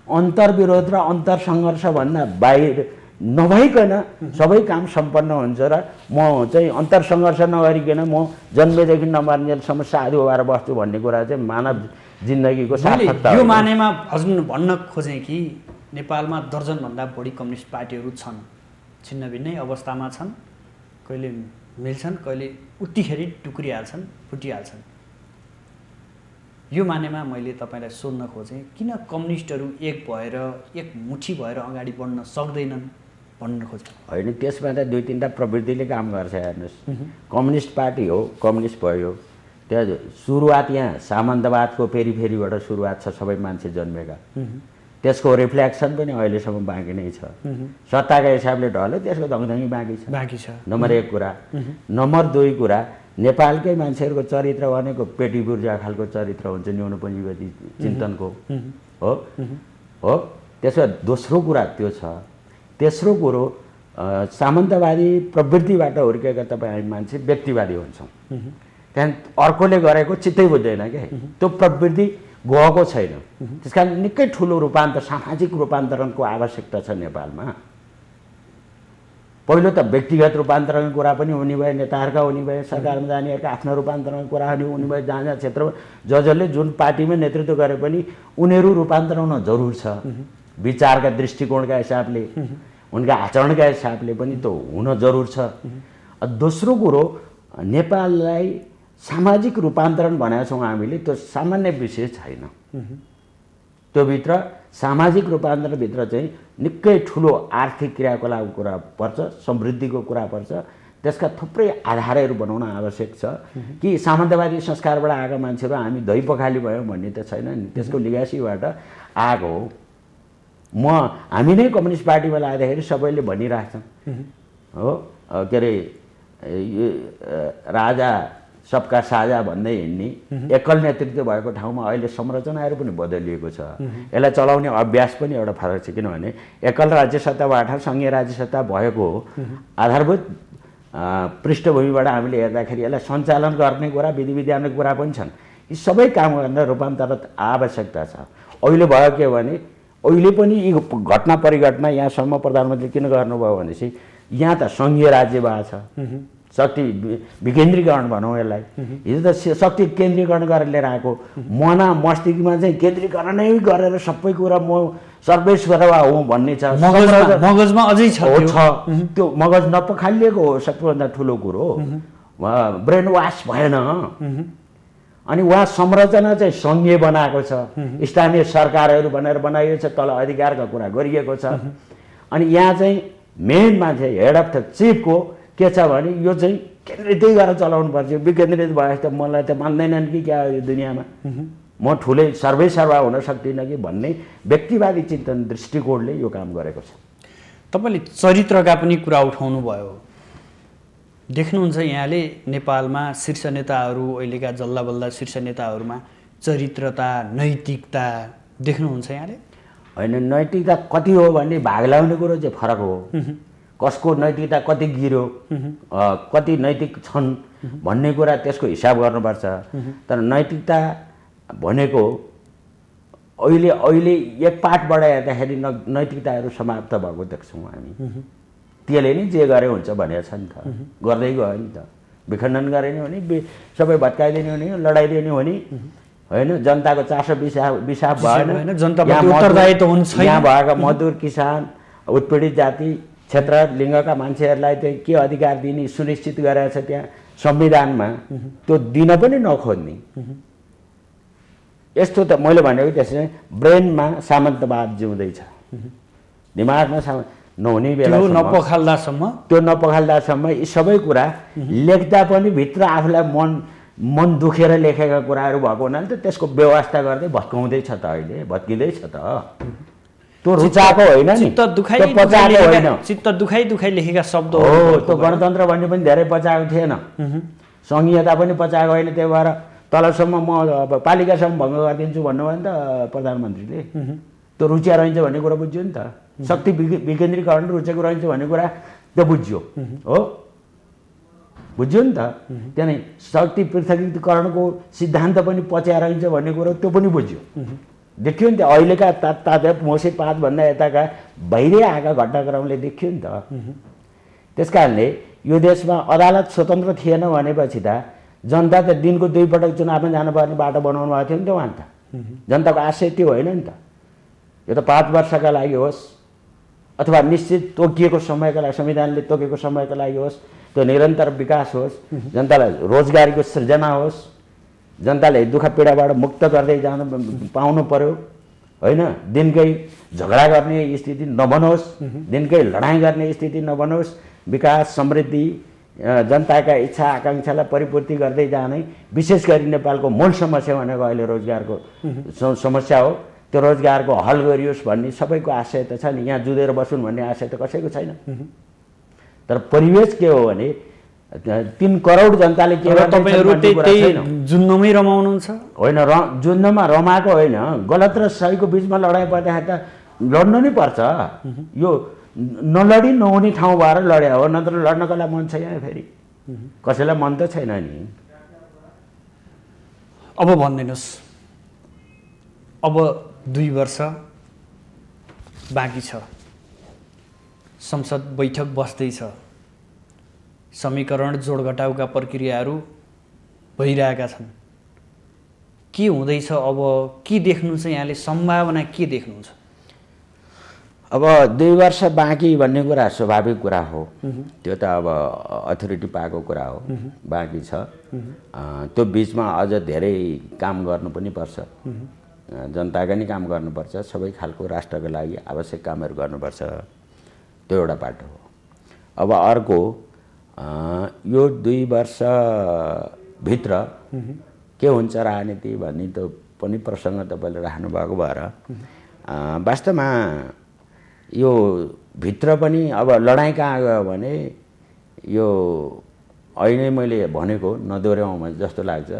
अन्तर्विरोध र अन्तर सङ्घर्षभन्दा बाहिर नभइकन सबै काम सम्पन्न हुन्छ र म चाहिँ अन्तर सङ्घर्ष नगरिकन म जन्मेदेखि नमर्नेसम्म साधु भएर बस्छु भन्ने कुरा चाहिँ मानव जिन्दगीको सार्थकता। यो मानेमा भन्न खोजेँ कि नेपालमा दर्जनभन्दा बढी कम्युनिस्ट पार्टीहरू छन्, छिन्न भिन्नै अवस्थामा छन्, कहिले मिल्छन्, कहिले उत्तिखेरि टुक्रिहाल्छन्, फुटिहाल्छन्। यो मानेमा मैले तपाईँलाई सोध्न खोजेँ, किन कम्युनिस्टहरू एक भएर एक मुठी भएर अगाडि बढ्न सक्दैनन् भन्न खोजेँ। होइन, त्यसमा त दुई तिनवटा प्रवृत्तिले काम गर्छ। हेर्नुहोस्, कम्युनिस्ट पार्टी हो, कम्युनिस्ट भयो, त्यहाँ सुरुवात यहाँ सामन्तवादको फेरिबाट सुरुवात छ, सबै मान्छे जन्मेका। त्यसको रिफ्लेक्सन पनि अहिलेसम्म बाँकी नै छ। सत्ताका हिसाबले ढल्यो, त्यसको दङदङ्गी बाँकी छ। नम्बर 1 कुरा। नम्बर 2 कुरा, नेपालकै मान्छेहरूको चरित्र भनेको पेटी बुर्जा खालको चरित्र हुन्छ, न्यून पुँजीवादी चिन्तनको हो। त्यसो दोस्रो कुरा त्यो छ। तेस्रो कुरो, सामन्तवादी प्रवृत्तिबाट हुर्केका तपाईँ मान्छे व्यक्तिवादी हुन्छौँ। त्यहाँदेखि अर्कोले गरेको चित्तै बुझ्दैन क्या, त्यो प्रवृत्ति गएको छैन। त्यस कारण निकै ठुलो सामाजिक रूपान्तरणको आवश्यकता छ नेपालमा। पहिलो त व्यक्तिगत रूपान्तरणको कुरा पनि हुने भयो, नेताहरूका हुने भयो, सरकारमा जानेहरूका आफ्ना रूपान्तरणको कुरा हुने भयो। जहाँ जहाँ क्षेत्रमा जसले जुन पार्टीमा नेतृत्व गरे पनि उनीहरू रूपान्तरण हुन जरुर छ। विचारका दृष्टिकोणका हिसाबले, उनका आचरणका हिसाबले पनि त्यो हुन जरुर छ। दोस्रो कुरो, नेपाललाई सामाजिक रूपान्तरण भनेका छौँ हामीले, त्यो सामान्य विषय छैन। त्योभित्र सामाजिक रूपान्तरणभित्र चाहिँ निकै ठुलो आर्थिक क्रियाकलापको कुरा पर्छ, समृद्धिको कुरा पर्छ। त्यसका थुप्रै आधारहरू बनाउन आवश्यक छ कि सामन्तवादी संस्कारबाट आएका मान्छेहरू हामी दही पखाली भयौँ भन्ने त छैन नि, त्यसको लिगासीबाट आएको हो। हामी नै कम्युनिस्ट पार्टीमा लाग्दाखेरि सबैले भनिरहेछन् हो, के अरे राजा सबका साझा भन्दै हिँड्ने एकल नेतृत्व भएको ठाउँमा अहिले संरचनाहरू पनि बदलिएको छ। यसलाई चलाउने अभ्यास पनि एउटा फरक छ, किनभने एकल राज्य सत्ताबाट सङ्घीय राज्य सत्ता भएको आधारभूत पृष्ठभूमिबाट हामीले हेर्दाखेरि यसलाई सञ्चालन गर्ने कुरा, विधि विधानको कुरा पनि छन्। यी सबै काम गर्न रूपान्तरित आवश्यकता छ। अहिले भयो के भने अहिले पनि यी घटना परिघटना यहाँसम्म प्रधानमन्त्री किन गर्नुभयो भनेपछि यहाँ त सङ्घीय राज्य भएको छ, शक्ति विकेन्द्रीकरण भनौँ यसलाई। हिजो त शक्ति केन्द्रीकरण गरेर लिएर आएको, मना मस्तिष्कमा चाहिँ केन्द्रीकरणै गरेर सबै कुरा म सर्वेश्वर हुँ भन्ने छ, मगजमा अझै छ। त्यो मगज नपखालिएको हो सबैभन्दा ठुलो कुरो, ब्रेन वास भएन। अनि उहाँ संरचना चाहिँ सङ्घीय बनाएको छ, स्थानीय सरकारहरू भनेर बनाइएको छ, तल अधिकारका कुरा गरिएको छ। अनि यहाँ चाहिँ मेन मान्छे हेड अफ द चिफको के छ भने यो चाहिँ केन्द्रितै गरेर चलाउनु पर्छ। विकेन्द्रित भए त मलाई त मान्दैनन् कि क्या यो दुनियाँमा, म ठुलै सर्वेसर्वा हुन सक्दिनँ कि भन्ने व्यक्तिवादी चिन्तन दृष्टिकोणले यो काम गरेको छ। तपाईँले चरित्रका पनि कुरा उठाउनु भयो। देख्नुहुन्छ यहाँले नेपालमा शीर्ष नेताहरू, अहिलेका जल्लाबल्दा शीर्ष नेताहरूमा चरित्रता, नैतिकता देख्नुहुन्छ यहाँले? होइन, नैतिकता कति हो भन्ने भाग लगाउने कुरो चाहिँ फरक हो। कसको नैतिकता कति गिरो, कति नैतिक छन् भन्ने कुरा त्यसको हिसाब गर्नुपर्छ। तर नैतिकता भनेको अहिले अहिले एक पाटबाट हेर्दाखेरि नैतिकताहरू समाप्त भएको देख्छौँ हामी। त्यसले नि जे गरे हुन्छ भनेको छ नि त, गर्दै गयो नि त। विखण्डन गरे नि भने, सबै भत्काइदिने हो नि, लडाइदिने हो नि, होइन? जनताको चासो विसाप भएन, यहाँ भएका मजदुर, किसान, उत्पीडित जाति क्षेत्र लिङ्गका मान्छेहरूलाई चाहिँ के अधिकार दिने सुनिश्चित गरेको छ त्यहाँ संविधानमा, त्यो दिन पनि नखोज्ने। यस्तो त मैले भनेको त्यसै ब्रेनमा सामन्तवाद जिउँदैछ, दिमागमा नहुने बेला त्यो नपखाल्दासम्म यी सबै कुरा लेख्दा पनि भित्र आफूलाई मन दुखेर लेखेका कुराहरू भएको हुनाले त त्यसको व्यवस्था गर्दै भत्काउँदैछ त, अहिले भत्किँदैछ त। त्यो रुचाएको होइन नि, चित्त दुखाइ लेखेका शब्द हो। त्यो गणतन्त्र भन्ने पनि धेरै पचाएको थिएन, सङ्घीयता पनि पचाएको होइन। त्यही भएर तलसम्म म अब पालिकासम्म भङ्ग गरिदिन्छु भन्नुभयो नि त प्रधानमन्त्रीले। त्यो रुचिया रहन्छ भन्ने कुरा बुझ्यो नि त। शक्ति विकेन्द्रीकरण रुचेको रहन्छ भन्ने कुरा त्यो बुझ्यो हो, बुझ्यो नि त। त्यहाँदेखि शक्ति पृथकीकरणको सिद्धान्त पनि पच्याएर रहन्छ भन्ने कुरो त्यो पनि बुझ्यो, देखियो नि त। अहिलेका ताजा मोसेपातभन्दा यताका बाहिरै आएका घटनाक्रमले देखियो नि त। त्यस कारणले यो देशमा अदालत स्वतन्त्र थिएन भनेपछि त जनता त दिनको 2 पटक चुनावमा जानुपर्ने बाटो बनाउनु भएको थियो नि त उहाँ त। जनताको आशय त्यो होइन नि त। यो त 5 वर्षका लागि होस् अथवा निश्चित तोकिएको समयका लागि, संविधानले तोकेको समयका लागि होस्, त्यो निरन्तर विकास होस्, जनतालाई रोजगारीको सृजना होस्, जनताले दुःख पीडाबाट मुक्त गर्दै जानु पाउनु पर्यो, होइन? दिनकै झगडा गर्ने स्थिति नबनोस्, दिनकै लडाइँ गर्ने स्थिति नबनोस्। विकास, समृद्धि, जनताका इच्छा आकाङ्क्षालाई परिपूर्ति गर्दै जाने, विशेष गरी नेपालको मूल समस्या भनेको अहिले रोजगारको समस्या हो। त्यो रोजगारको हल गरियोस् भन्ने सबैको आशय त छ नि। यहाँ जुधेर बसुन् भन्ने आशय त कसैको छैन। तर परिवेश के हो भने 3 करोड जनताले के जुन्नमै रमाउनुहुन्छ होइन। जुन्नमा रमाएको होइन, गलत र सहीको बिचमा लडाइँ पर्दाखेरि त लड्नु नै पर्छ। यो नलडी नहुने ठाउँ भएर लड्या हो, नत्र लड्नको लागि मन छैन फेरि, कसैलाई मन त छैन नि। अब भनिदिनुहोस्, अब 2 वर्ष बाँकी छ, संसद बैठक बस्दैछ, समीकरण जोडघटाउका प्रक्रियाहरू भइरहेका छन्। के हुँदैछ अब? के देख्नुहुन्छ यहाँले? सम्भावना के देख्नुहुन्छ? अब 2 वर्ष बाँकी भन्ने कुरा स्वाभाविक कुरा हो, त्यो त अब अथोरिटी पाएको कुरा हो, बाँकी छ। त्यो बिचमा अझ धेरै काम गर्नु पनि पर्छ, जनताका नि काम गर्नुपर्छ, सबै खालको राष्ट्रको लागि आवश्यक कामहरू गर्नुपर्छ। त्यो एउटा बाटो हो। अब अर्को, यो 2 वर्षभित्र के हुन्छ राजनीति भन्ने त पनि प्रसङ्ग तपाईँले राख्नु भएको भएर वास्तवमा यो भित्र पनि अब लडाइँ कहाँ गयो भने यो अहिले मैले भनेको नदोहोऱ्याउँ जस्तो लाग्छ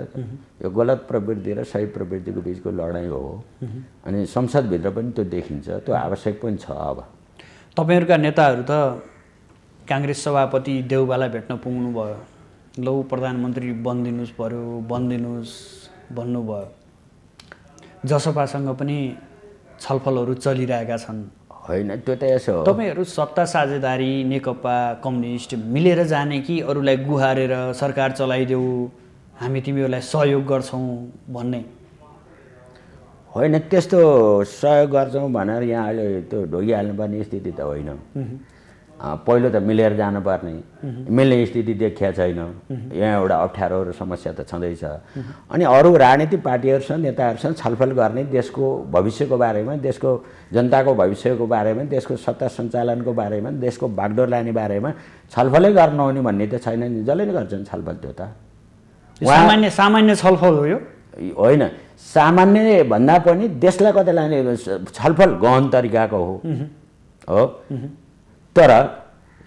यो गलत प्रवृत्ति र सही प्रवृत्तिको बिचको लडाइँ हो अनि संसदभित्र पनि त्यो देखिन्छ त्यो आवश्यक पनि छ। अब तपाईँहरूका नेताहरू त काङ्ग्रेस सभापति देउबालाई भेट्न पुग्नुभयो, लौ प्रधानमन्त्री बनिदिनुहोस् पर्यो, बनिदिनुहोस् भन्नुभयो। जसपासँग पनि छलफलहरू चलिरहेका छन्। होइन त्यो त यसो हो, तपाईँहरू सत्ता साझेदारी नेकपा कम्युनिस्ट मिलेर जाने कि अरूलाई गुहारेर सरकार चलाइदेऊ हामी तिमीहरूलाई सहयोग गर्छौँ भन्ने? होइन त्यस्तो सहयोग गर्छौँ भनेर यहाँ अहिले त्यो ढोगिहाल्नुपर्ने स्थिति त होइन। पहिलो त मिलेर जानुपर्ने, मिल्ने स्थिति देखिया छैन। यहाँ एउटा अप्ठ्यारो र समस्या त छँदैछ। अनि अरू राजनीतिक पार्टीहरूसँग नेताहरूसँग छलफल गर्ने, देशको भविष्यको बारेमा, देशको जनताको भविष्यको बारेमा, देशको सत्ता सञ्चालनको बारेमा, देशको बागडोर लाने बारेमा छलफलै गर्न नहुने भन्ने त छैन नि, जसले नै गर्छन् छलफल। त्यो त सामान्य छलफल हो यो होइन, सामान्य भन्दा पनि देशलाई कतै लाने छलफल गहन तरिकाको हो। तर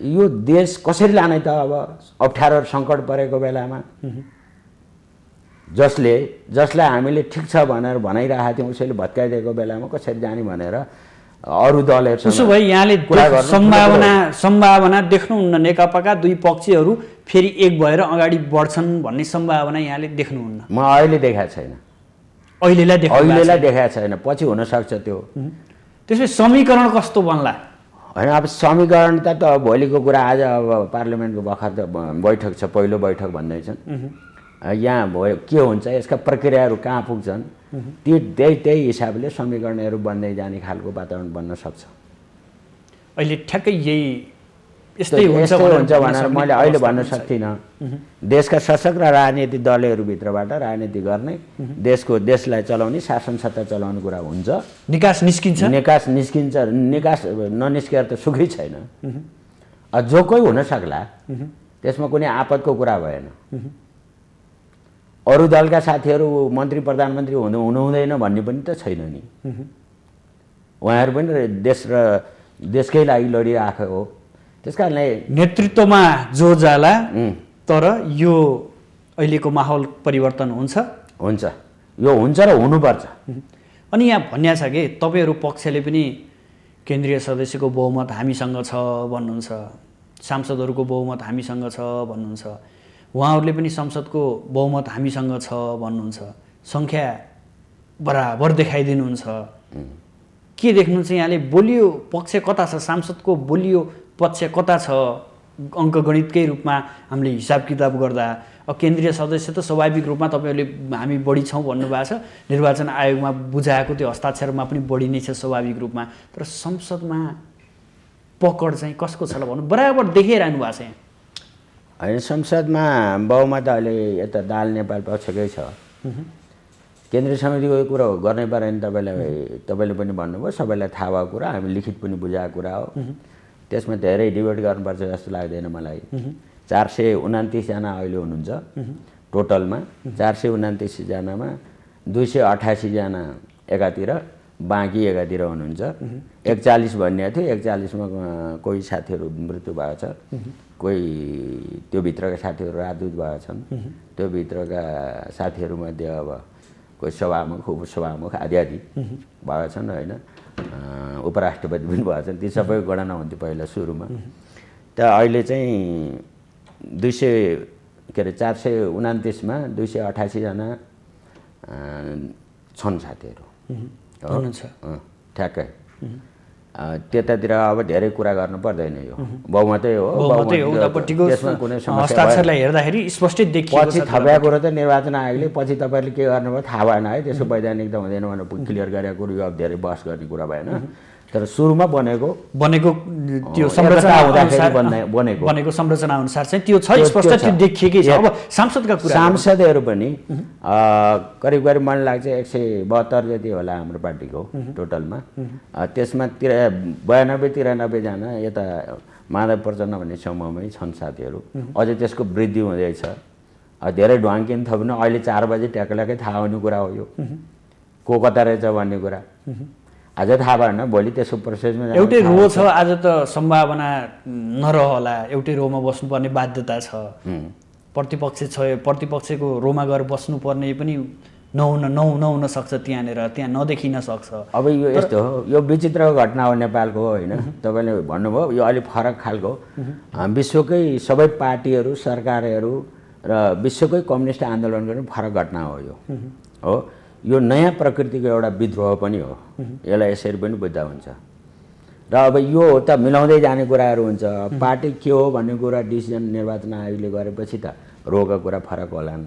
यो देश कसरी लाने त अब अप्ठ्यारो सङ्कट परेको बेलामा जसलाई हामीले ठिक छ भनेर भनाइरहेका थियौँ उसैले भत्काइदिएको बेलामा कसरी जाने भनेर अरू दलहरू उसो भए यहाँले सम्भावना देख्नुहुन्न नेकपाका दुई पक्षहरू फेरि एक भएर अगाडि बढ्छन् भन्ने सम्भावना यहाँले देख्नुहुन्न? म अहिले देखाएको छैन, अहिलेलाई देखाएको छैन, पछि हुनसक्छ त्यो। त्यसपछि समीकरण कस्तो बन्ला? होइन अब समीकरण त भोलिको कुरा, आज अब पार्लियामेन्टको भर्खर त बैठक छ, पहिलो बैठक भन्दैछन्। यहाँ भयो के हुन्छ, यसका प्रक्रियाहरू कहाँ पुग्छन्, त्यही हिसाबले समीकरणहरू बन्दै जाने खालको वातावरण बन्न सक्छ। अहिले ठ्याक्कै यस्तै हुन्छ भनेर मैले अहिले भन्न सक्दिनँ। देशका सशक्त राजनीतिक दलहरूभित्रबाट राजनीति गर्ने, देशलाई चलाउने, शासन सत्ता चलाउने कुरा हुन्छ। निकास निस्किन्छ, निकास ननिस्केर त सुखै छैन। जो कोही हुन सक्ला, त्यसमा कुनै आपतको कुरा भएन। अरू दलका साथीहरू मन्त्री प्रधानमन्त्री हुनुहुँदैन भन्ने पनि त छैन नि। उहाँहरू पनि देश र देशकै लागि लडिरहेको हो। त्यस कारणले नेतृत्वमा जो जाला, तर यो अहिलेको माहौल परिवर्तन हुन्छ। यो हुन्छ र हुनुपर्छ। अनि यहाँ भनिया छ कि तपाईँहरू पक्षले पनि केन्द्रीय सदस्यको बहुमत हामीसँग छ भन्नुहुन्छ, सांसदहरूको बहुमत हामीसँग छ भन्नुहुन्छ, उहाँहरूले पनि संसदको बहुमत हामीसँग छ भन्नुहुन्छ, सङ्ख्या बराबर देखाइदिनुहुन्छ। के देख्नुहुन्छ यहाँले? बलियो पक्ष कता छ? सांसदको बलियो पक्ष कता छ? अङ्कगणितकै रूपमा हामीले हिसाब किताब गर्दा अब केन्द्रीय सदस्य त स्वाभाविक रूपमा तपाईँहरूले हामी बढी छौँ भन्नुभएको छ, निर्वाचन आयोगमा बुझाएको त्यो हस्ताक्षरमा पनि बढी नै छ स्वाभाविक रूपमा। तर संसदमा पकड चाहिँ कसको छ ल भन्नु, बराबर देखाइरहनु भएको छ यहाँ। होइन, संसदमा बहुमत अहिले यता दाल नेपाल पक्षकै छ। केन्द्रीय समितिको यो कुरा गर्नै परेन। तपाईँले पनि भन्नुभयो, सबैलाई थाहा भएको कुरा, हामी लिखित पनि बुझाएको कुरा हो। त्यसमा धेरै डिबेट गर्नुपर्छ जस्तो लाग्दैन मलाई। 429 जना अहिले हुनुहुन्छ टोटलमा। 429 जनामा 288 जना एकातिर, बाँकी एकातिर हुनुहुन्छ। 41 भन्ने थियो, 41मा कोही साथीहरू मृत्यु भएको छ, कोही त्यो भित्रका साथीहरू राजदूत भएका छन्। त्यो भित्रका साथीहरूमध्ये अब कोही सभामुख, उपसभामुख आदि भएका छन् होइन। उपराष्ट्रपति पनि भएका छन्। ती सबै गणना हुन्थ्यो पहिला सुरुमा। त अहिले चाहिँ 429मा 288 जना छन् साथीहरू ठ्याक्कै। त्यतातिर अब धेरै कुरा गर्नु पर्दैन, यो बहुमतै हो। त्यसमा कुनै हस्ताक्षरलाई हेर्दाखेरि स्पष्टै देखियो। पछि थपेको कुरो त निर्वाचन आयोगले पछि तपाईँहरूले के गर्नुभयो थाहा भएन है, त्यसको वैधानिक त हुँदैन भनेर क्लियर गरेको कुरो, यो अब धेरै बहस गर्ने कुरा भएन। तर सुरुमा बनेको त्यो संरचना बनेको संरचना अनुसार चाहिँ त्यो छ, स्पष्ट त्यो देखिएकै छ। अब सांसदका कुरा, सांसदहरू पनि करिब मलाई लाग्छ 172 जति होला हाम्रो पार्टीको टोटलमा। त्यसमा 92-93 जना यता माधव प्रचण्ड भन्ने समूहमै छन् साथीहरू। अझै त्यसको वृद्धि हुँदैछ। धेरै ढुवाङ्किन थप्नु अहिले 4 बजे ट्याक्कै थाहा हुने कुरा हो यो, को कता रहेछ भन्ने कुरा। आज थाहा भएन, भोलि त्यसको प्रोसेसमा एउटै रो छ। आज त सम्भावना नरहला, एउटै रोमा बस्नुपर्ने बाध्यता छ। प्रतिपक्षको रोमा गएर बस्नुपर्ने पनि नहुन सक्छ, त्यहाँ नदेखिन सक्छ। अब यो यस्तो हो, यो विचित्रको घटना हो नेपालको, होइन? तपाईँले भन्नुभयो यो अलिक फरक खालको, विश्वकै सबै पार्टीहरू सरकारहरू र विश्वकै कम्युनिस्ट आन्दोलन गर्ने फरक घटना हो यो। हो, यो नयाँ प्रकृतिको एउटा विद्रोह पनि हो, यसलाई यसरी पनि बुझ्दा हुन्छ। र अब यो त मिलाउँदै जाने कुराहरू हुन्छ। पार्टी के हो भन्ने कुरा डिसिजन निर्वाचन आयोगले गरेपछि त रोगको कुरा फरक होलान्,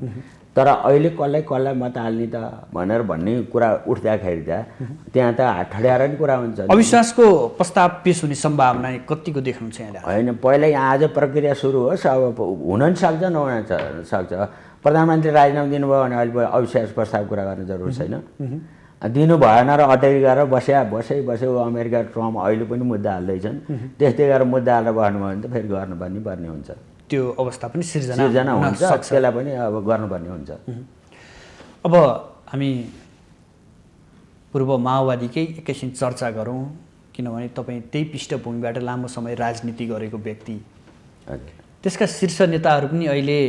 तर अहिले कसलाई मत हाल्ने त भन्ने कुरा उठ्दाखेरि त त्यहाँ त हात ठड्याएर नि कुरा हुन्छ। अविश्वासको प्रस्ताव पेश हुने सम्भावना कतिको देख्नुहुन्छ यहाँले? होइन, पहिल्यै आज प्रक्रिया सुरु होस्, अब हुन नि सक्छ नहुन सक्छ। प्रधानमन्त्री राजीनामा दिनुभयो भने अहिले अविश्वास प्रस्ताव कुरा गर्ने जरुरत छैन। दिनु भएन र अटेरी गरेर बसे अमेरिका ट्रम्प अहिले पनि मुद्दा हाल्दैछन्, त्यस्तै गरेर मुद्दा हालेर बस्नुभयो भने त फेरि गर्नुपर्ने हुन्छ। त्यो अवस्था पनि सिर्जना हुन्छ, त्यसलाई पनि अब गर्नुपर्ने हुन्छ। अब हामी पूर्व माओवादीकै एकैछिन चर्चा गरौँ, किनभने तपाईँ त्यही पृष्ठभूमिबाट लामो समय राजनीति गरेको व्यक्ति। त्यसका शीर्ष नेताहरू पनि अहिले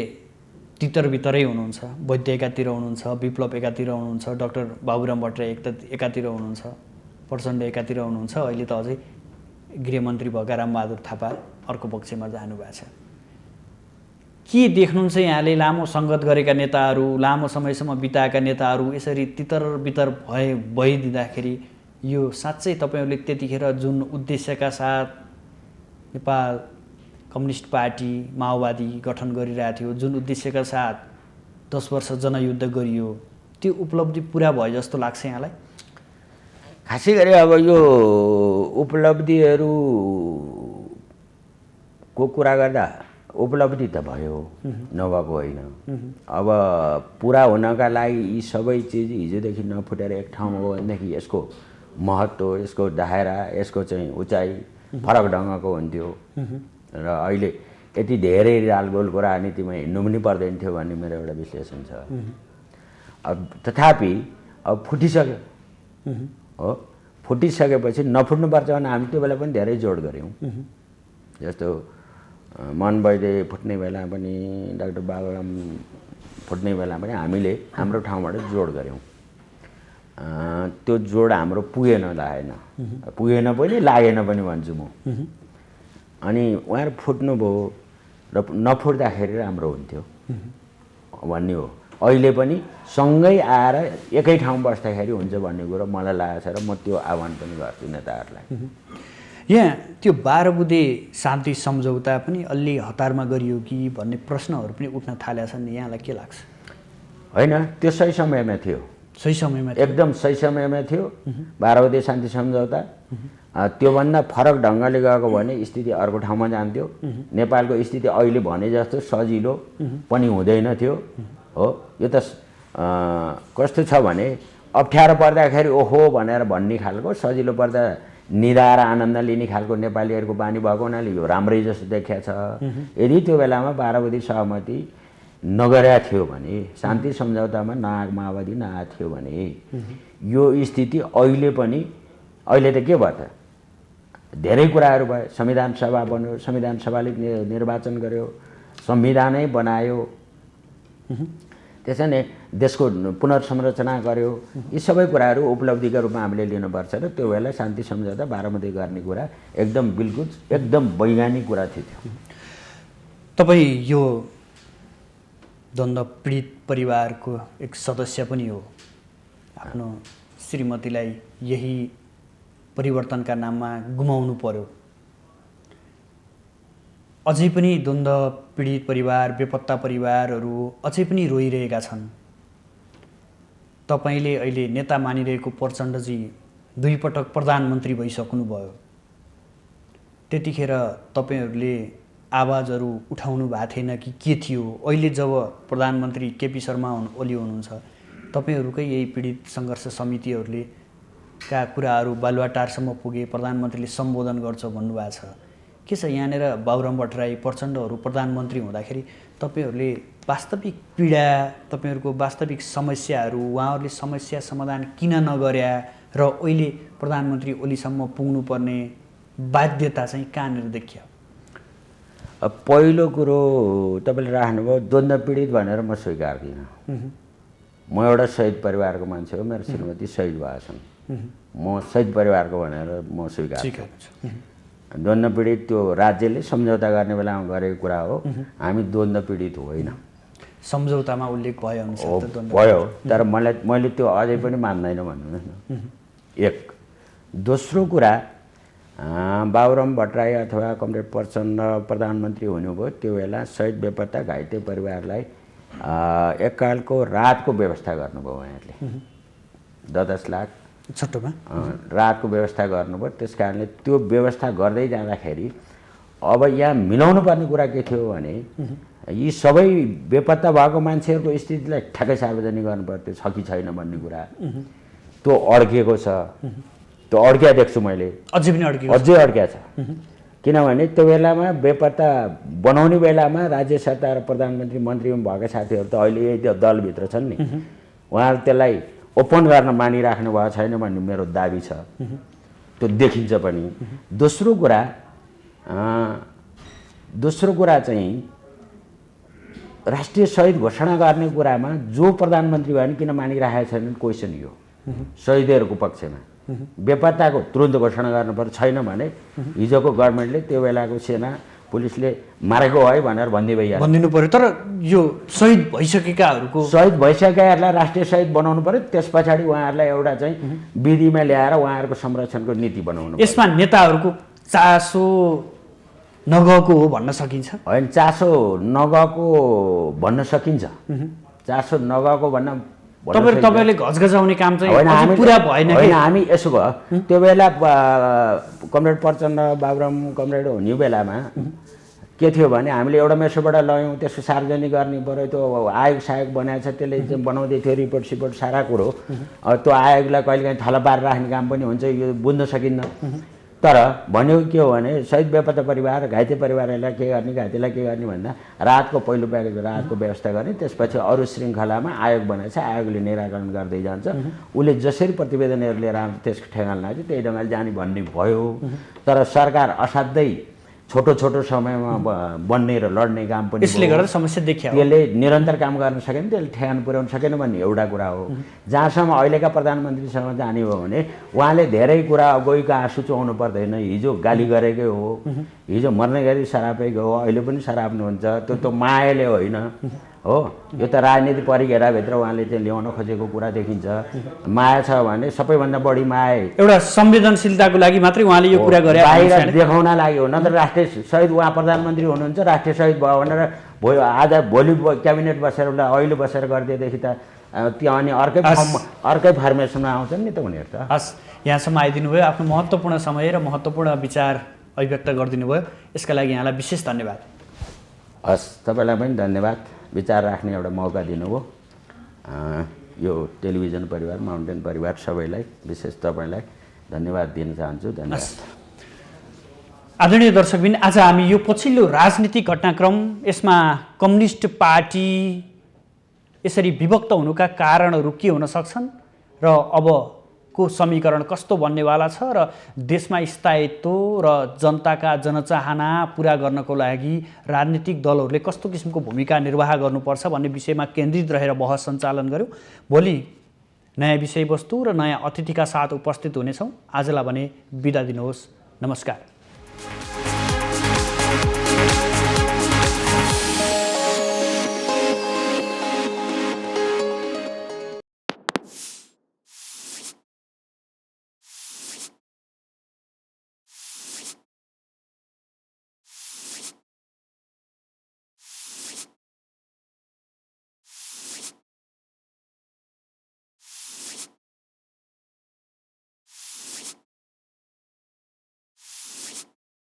तितर-बितरै हुनुहुन्छ। वैद्य एकातिर हुनुहुन्छ, विप्लव एकातिर हुनुहुन्छ, डाक्टर बाबुराम भट्टराई एकातिर हुनुहुन्छ, प्रचण्ड एकातिर हुनुहुन्छ, अहिले त अझै गृहमन्त्री भएका रामबहादुर थापा अर्को पक्षमा जानुभएको छ। के देख्नुहुन्छ यहाँले लामो सङ्गत गरेका नेताहरू, लामो समयसम्म बिताएका नेताहरू यसरी तितर-बितर भइदिँदाखेरि यो साँच्चै तपाईँहरूले त्यतिखेर जुन उद्देश्यका साथ नेपाल कम्युनिस्ट पार्टी माओवादी गठन गरिरहेको थियो, जुन उद्देश्यका साथ 10 वर्ष जनयुद्ध गरियो, त्यो उपलब्धि पुरा भयो जस्तो लाग्छ यहाँलाई? खासै गरी अब यो उपलब्धिहरूको कुरा गर्दा उपलब्धि त भयो, नभएको होइन। अब पुरा हुनका लागि यी सबै चिज हिजोदेखि नफुटेर एक ठाउँमा हो भनेदेखि यसको महत्त्व, यसको दायरा, यसको चाहिँ उचाइ फरक ढङ्गको हुन्थ्यो र अहिले यति धेरै रालगोलको राजनीतिमा हिँड्नु पनि पर्दैन थियो भन्ने मेरो एउटा विश्लेषण छ। अब तथापि अब फुटिसक्यो हो, फुटिसकेपछि नफुट्नुपर्छ भने हामी त्यो बेला पनि धेरै जोड गऱ्यौँ। जस्तो मन वैद्य फुट्ने बेला पनि, डाक्टर बाबुराम फुट्ने बेला पनि हामीले हाम्रो ठाउँबाट जोड गऱ्यौँ। त्यो जोड हाम्रो पुगेन पनि लागेन पनि भन्छु म। अनि उहाँहरू फुट्नुभयो र नफुट्दाखेरि राम्रो हुन्थ्यो भन्ने हो। अहिले पनि सँगै आएर एकै ठाउँ बस्दाखेरि हुन्छ भन्ने कुरो मलाई लागेको छ र म त्यो आह्वान पनि गर्छु नेताहरूलाई। यहाँ त्यो 12 बुँदे शान्ति सम्झौता पनि अलि हतारमा गरियो कि भन्ने प्रश्नहरू पनि उठ्न थालेका छन्, यहाँलाई के लाग्छ? होइन, त्यो सही समयमा थियो, एकदम सही समयमा थियो। 12 बुँदे शान्ति सम्झौता त्योभन्दा फरक ढङ्गले गएको भने स्थिति अर्को ठाउँमा जान्थ्यो। नेपालको स्थिति अहिले भने जस्तो सजिलो पनि हुँदैन थियो। हो, यो त कस्तो छ भने अप्ठ्यारो पर्दाखेरि ओहो भनेर भन्ने खालको, सजिलो पर्दा निधाएर आनन्द लिने खालको नेपालीहरूको बानी भएको हुनाले यो राम्रै जस्तो देखिया छ। यदि त्यो बेलामा 12 बुँदे सहमति नगरेको थियो भने, शान्ति सम्झौतामा माओवादी नआएको थियो भने यो स्थिति अहिले त के भयो त? धेरै कुराहरू भयो। संविधान सभा बन्यो, संविधान सभाले निर्वाचन गर्यो, संविधानै बनायो, त्यसैले देशको पुनर्संरचना गर्यो। यी सबै कुराहरू उपलब्धिका रूपमा हामीले लिनुपर्छ र त्यो बेला शान्ति सम्झौता 12 बुँदे गर्ने कुरा बिल्कुल एकदम वैज्ञानिक कुरा थियो। तपाईँ यो द्वन्द्व पीडित परिवारको एक सदस्य पनि हो। आफ्नो श्रीमतीलाई यही परिवर्तनका नाममा गुमाउनु पर्यो। अझै पनि द्वन्द्व पीडित परिवार, बेपत्ता परिवारहरू अझै पनि रोइरहेका छन्। तपाईँले अहिले नेता मानिरहेको प्रचण्डजी 2 पटक प्रधानमन्त्री भइसक्नुभयो। त्यतिखेर तपाईँहरूले आवाजहरू उठाउनु भएको थिएन कि के थियो? अहिले जब प्रधानमन्त्री केपी शर्मा ओली हुनुहुन्छ, तपाईँहरूकै यही पीडित सङ्घर्ष समितिहरूले का कुराहरू बालुवाटारसम्म पुगे, प्रधानमन्त्रीले सम्बोधन गर्छ भन्नुभएको छ। के छ यहाँनिर बाबुराम भट्टराई प्रचण्डहरू प्रधानमन्त्री हुँदाखेरि तपाईँहरूले वास्तविक पीडा, तपाईँहरूको वास्तविक समस्याहरू, उहाँहरूले समस्या समाधान किन नगर्या र अहिले प्रधानमन्त्री ओलीसम्म पुग्नुपर्ने बाध्यता चाहिँ कहाँनिर देखियो? पहिलो कुरो तपाईँले राख्नुभयो द्वन्द्व पीडित भनेर म स्वीकार्दिनँ। म एउटा शहीद परिवारको मान्छे हो, मेरो श्रीमती शहीद भएको छन्, म शहीद परिवारको भनेर म स्वीकार्छु। द्वन्द्व पीडित त्यो राज्यले सम्झौता गर्ने बेलामा गरेको कुरा हो, हामी द्वन्द्व पीडित होइन। सम्झौतामा उल्लेख भए अनुसार भयो, तर मैले त्यो अझै पनि मान्दैन भन्नुहोस् न। एक। दोस्रो कुरा, बाबुराम भट्टराई अथवा कमरेड प्रचण्ड प्रधानमन्त्री हुनुभयो त्यो बेला शहीद बेपत्ता घाइते परिवारलाई एककालको राहतको व्यवस्था गर्नुभयो उहाँहरूले, 10 लाख छोटोमा राहतको व्यवस्था गर्नुभयो। त्यस कारणले त्यो व्यवस्था गर्दै जाँदाखेरि अब यहाँ मिलाउनु पर्ने कुरा के थियो भने यी सबै बेपत्ता भएको मान्छेहरूको स्थितिलाई ठ्याक्कै सार्वजनिक गर्नुपर्थ्यो, छ कि छैन भन्ने कुरा त्यो अड्किएको छ। त्यो अड्किया देख्छु मैले, अझै अड्किया छ। किनभने त्यो बेलामा बेपत्ता बनाउने बेलामा राज्य सरकार प्रधानमन्त्री मन्त्रीमा भएका साथीहरू त अहिले यही दलभित्र छन् नि, उहाँहरू त्यसलाई ओपन गर्न मानिराख्नु भएको छैन भन्ने मेरो दाबी छ, त्यो देखिन्छ पनि। दोस्रो कुरा चाहिँ राष्ट्रिय शहीद घोषणा गर्ने कुरामा जो प्रधानमन्त्री भयो भने किन मानिराखेका छैनन्, क्वेसन यो शहीदहरूको पक्षमा। बेपत्ताको तुरुन्त घोषणा गर्नुपर्छ, छैन भने हिजोको गभर्मेन्टले त्यो बेलाको सेना पुलिसले मारेको है भनेर भनिदिनु पर्यो। तर यो शहीद भइसकेकाहरूलाई राष्ट्रिय शहीद बनाउनु पर्यो, त्यस पछाडि उहाँहरूलाई एउटा चाहिँ विधिमा ल्याएर उहाँहरूको संरक्षणको नीति बनाउनु पर्यो। यसमा नेताहरूको चासो नगएको हो भन्न सकिन्छ? होइन, चासो नगएको भन्न सकिन्छ, चासो नगएको भन्न तपाईले घचघचाउने काम चाहिँ पुरा भएन। होइन, हामी यसो भयो, त्यो बेला कमरेड प्रचण्ड बाबुराम कमरेड हुने बेलामा के थियो भने हामीले एउटा मेसोबाट ल्यायौँ, त्यसको सार्वजनिक गर्ने पऱ्यो, त्यो आयोग सायोग बनाएको छ, त्यसले चाहिँ बनाउँदै थियो रिपोर्ट सिपोर्ट सारा कुरो। त्यो आयोगलाई कहिलेकाहीँ थला पारेर राख्ने काम पनि हुन्छ, यो बुझ्न सकिन्न। तर भनेको के हो भने शहीद बेपत्ता परिवार घाइते परिवारहरूलाई के गर्ने, घाइतेलाई के गर्ने भन्दा राहतको पहिलो प्याकेज राहतको व्यवस्था गर्ने, त्यसपछि अरू श्रृङ्खलामा आयोग बनाएको छ, आयोगले निराकरण गर्दै जान्छ, उसले जसरी प्रतिवेदनहरू लिएर आउँछ त्यसको ठेगान लाग्छ, त्यही ढङ्गले जाने भन्ने भयो। तर सरकार असाध्यै छोटो समयमा बन्ने र लड्ने काम पनि यसले गर्दा समस्या देखियो, त्यसले निरन्तर काम गर्न सकेन, त्यसले ठेगान पुर्याउन सकेन भन्ने एउटा कुरा हो। जहाँसम्म अहिलेका प्रधानमन्त्रीसँग जाने हो भने उहाँले धेरै कुरा गइको आँसु चुहाउनु पर्दैन। हिजो गाली गरेकै हो, हिजो मर्ने गरी सरापेको हो, अहिले पनि सराप्नुहुन्छ, त्यो मायाले होइन हो, यो त राजनीति परिघेराभित्र उहाँले चाहिँ ल्याउन खोजेको कुरा देखिन्छ। माया छ भने सबैभन्दा बढी माया एउटा संवेदनशीलताको लागि मात्रै उहाँले यो कुरा गरे, बाहिर देखाउन लागि हो। नत्र राष्ट्रिय शहीद उहाँ प्रधानमन्त्री हुनुहुन्छ, राष्ट्रिय शहीद भयो भनेर आज भोलि क्याबिनेट बसेर अहिले बसेर गरिदिएदेखि त त्यो अनि अर्कै फर्मेसनमा आउँछन् नि त उनीहरू त। हस्, यहाँसम्म आइदिनु भयो, आफ्नो महत्त्वपूर्ण समय र महत्त्वपूर्ण विचार अभिव्यक्त गरिदिनु भयो, यसका लागि यहाँलाई विशेष धन्यवाद। हस्, तपाईँलाई पनि धन्यवाद, विचार राख्ने एउटा मौका दिनुभयो। यो टेलिभिजन परिवार, माउन्टेन परिवार सबैलाई, विशेष तपाईँलाई धन्यवाद दिन चाहन्छु। धन्यवाद। आदरणीय दर्शकबिन, आज हामी यो पछिल्लो राजनीतिक घटनाक्रम, यसमा कम्युनिस्ट पार्टी यसरी विभक्त हुनुका कारणहरू के हुन सक्छन् र अबको समीकरण कस्तो बन्नेवाला छ र देशमा स्थायित्व र जनताका जनचाहना पुरा गर्नको लागि राजनीतिक दलहरूले कस्तो किसिमको भूमिका निर्वाह गर्नुपर्छ भन्ने विषयमा केन्द्रित रहेर बहस सञ्चालन गर्यौँ। भोलि नयाँ विषयवस्तु र नयाँ अतिथिका साथ उपस्थित हुनेछौँ। आजलाई भने बिदा दिनुहोस्। नमस्कार।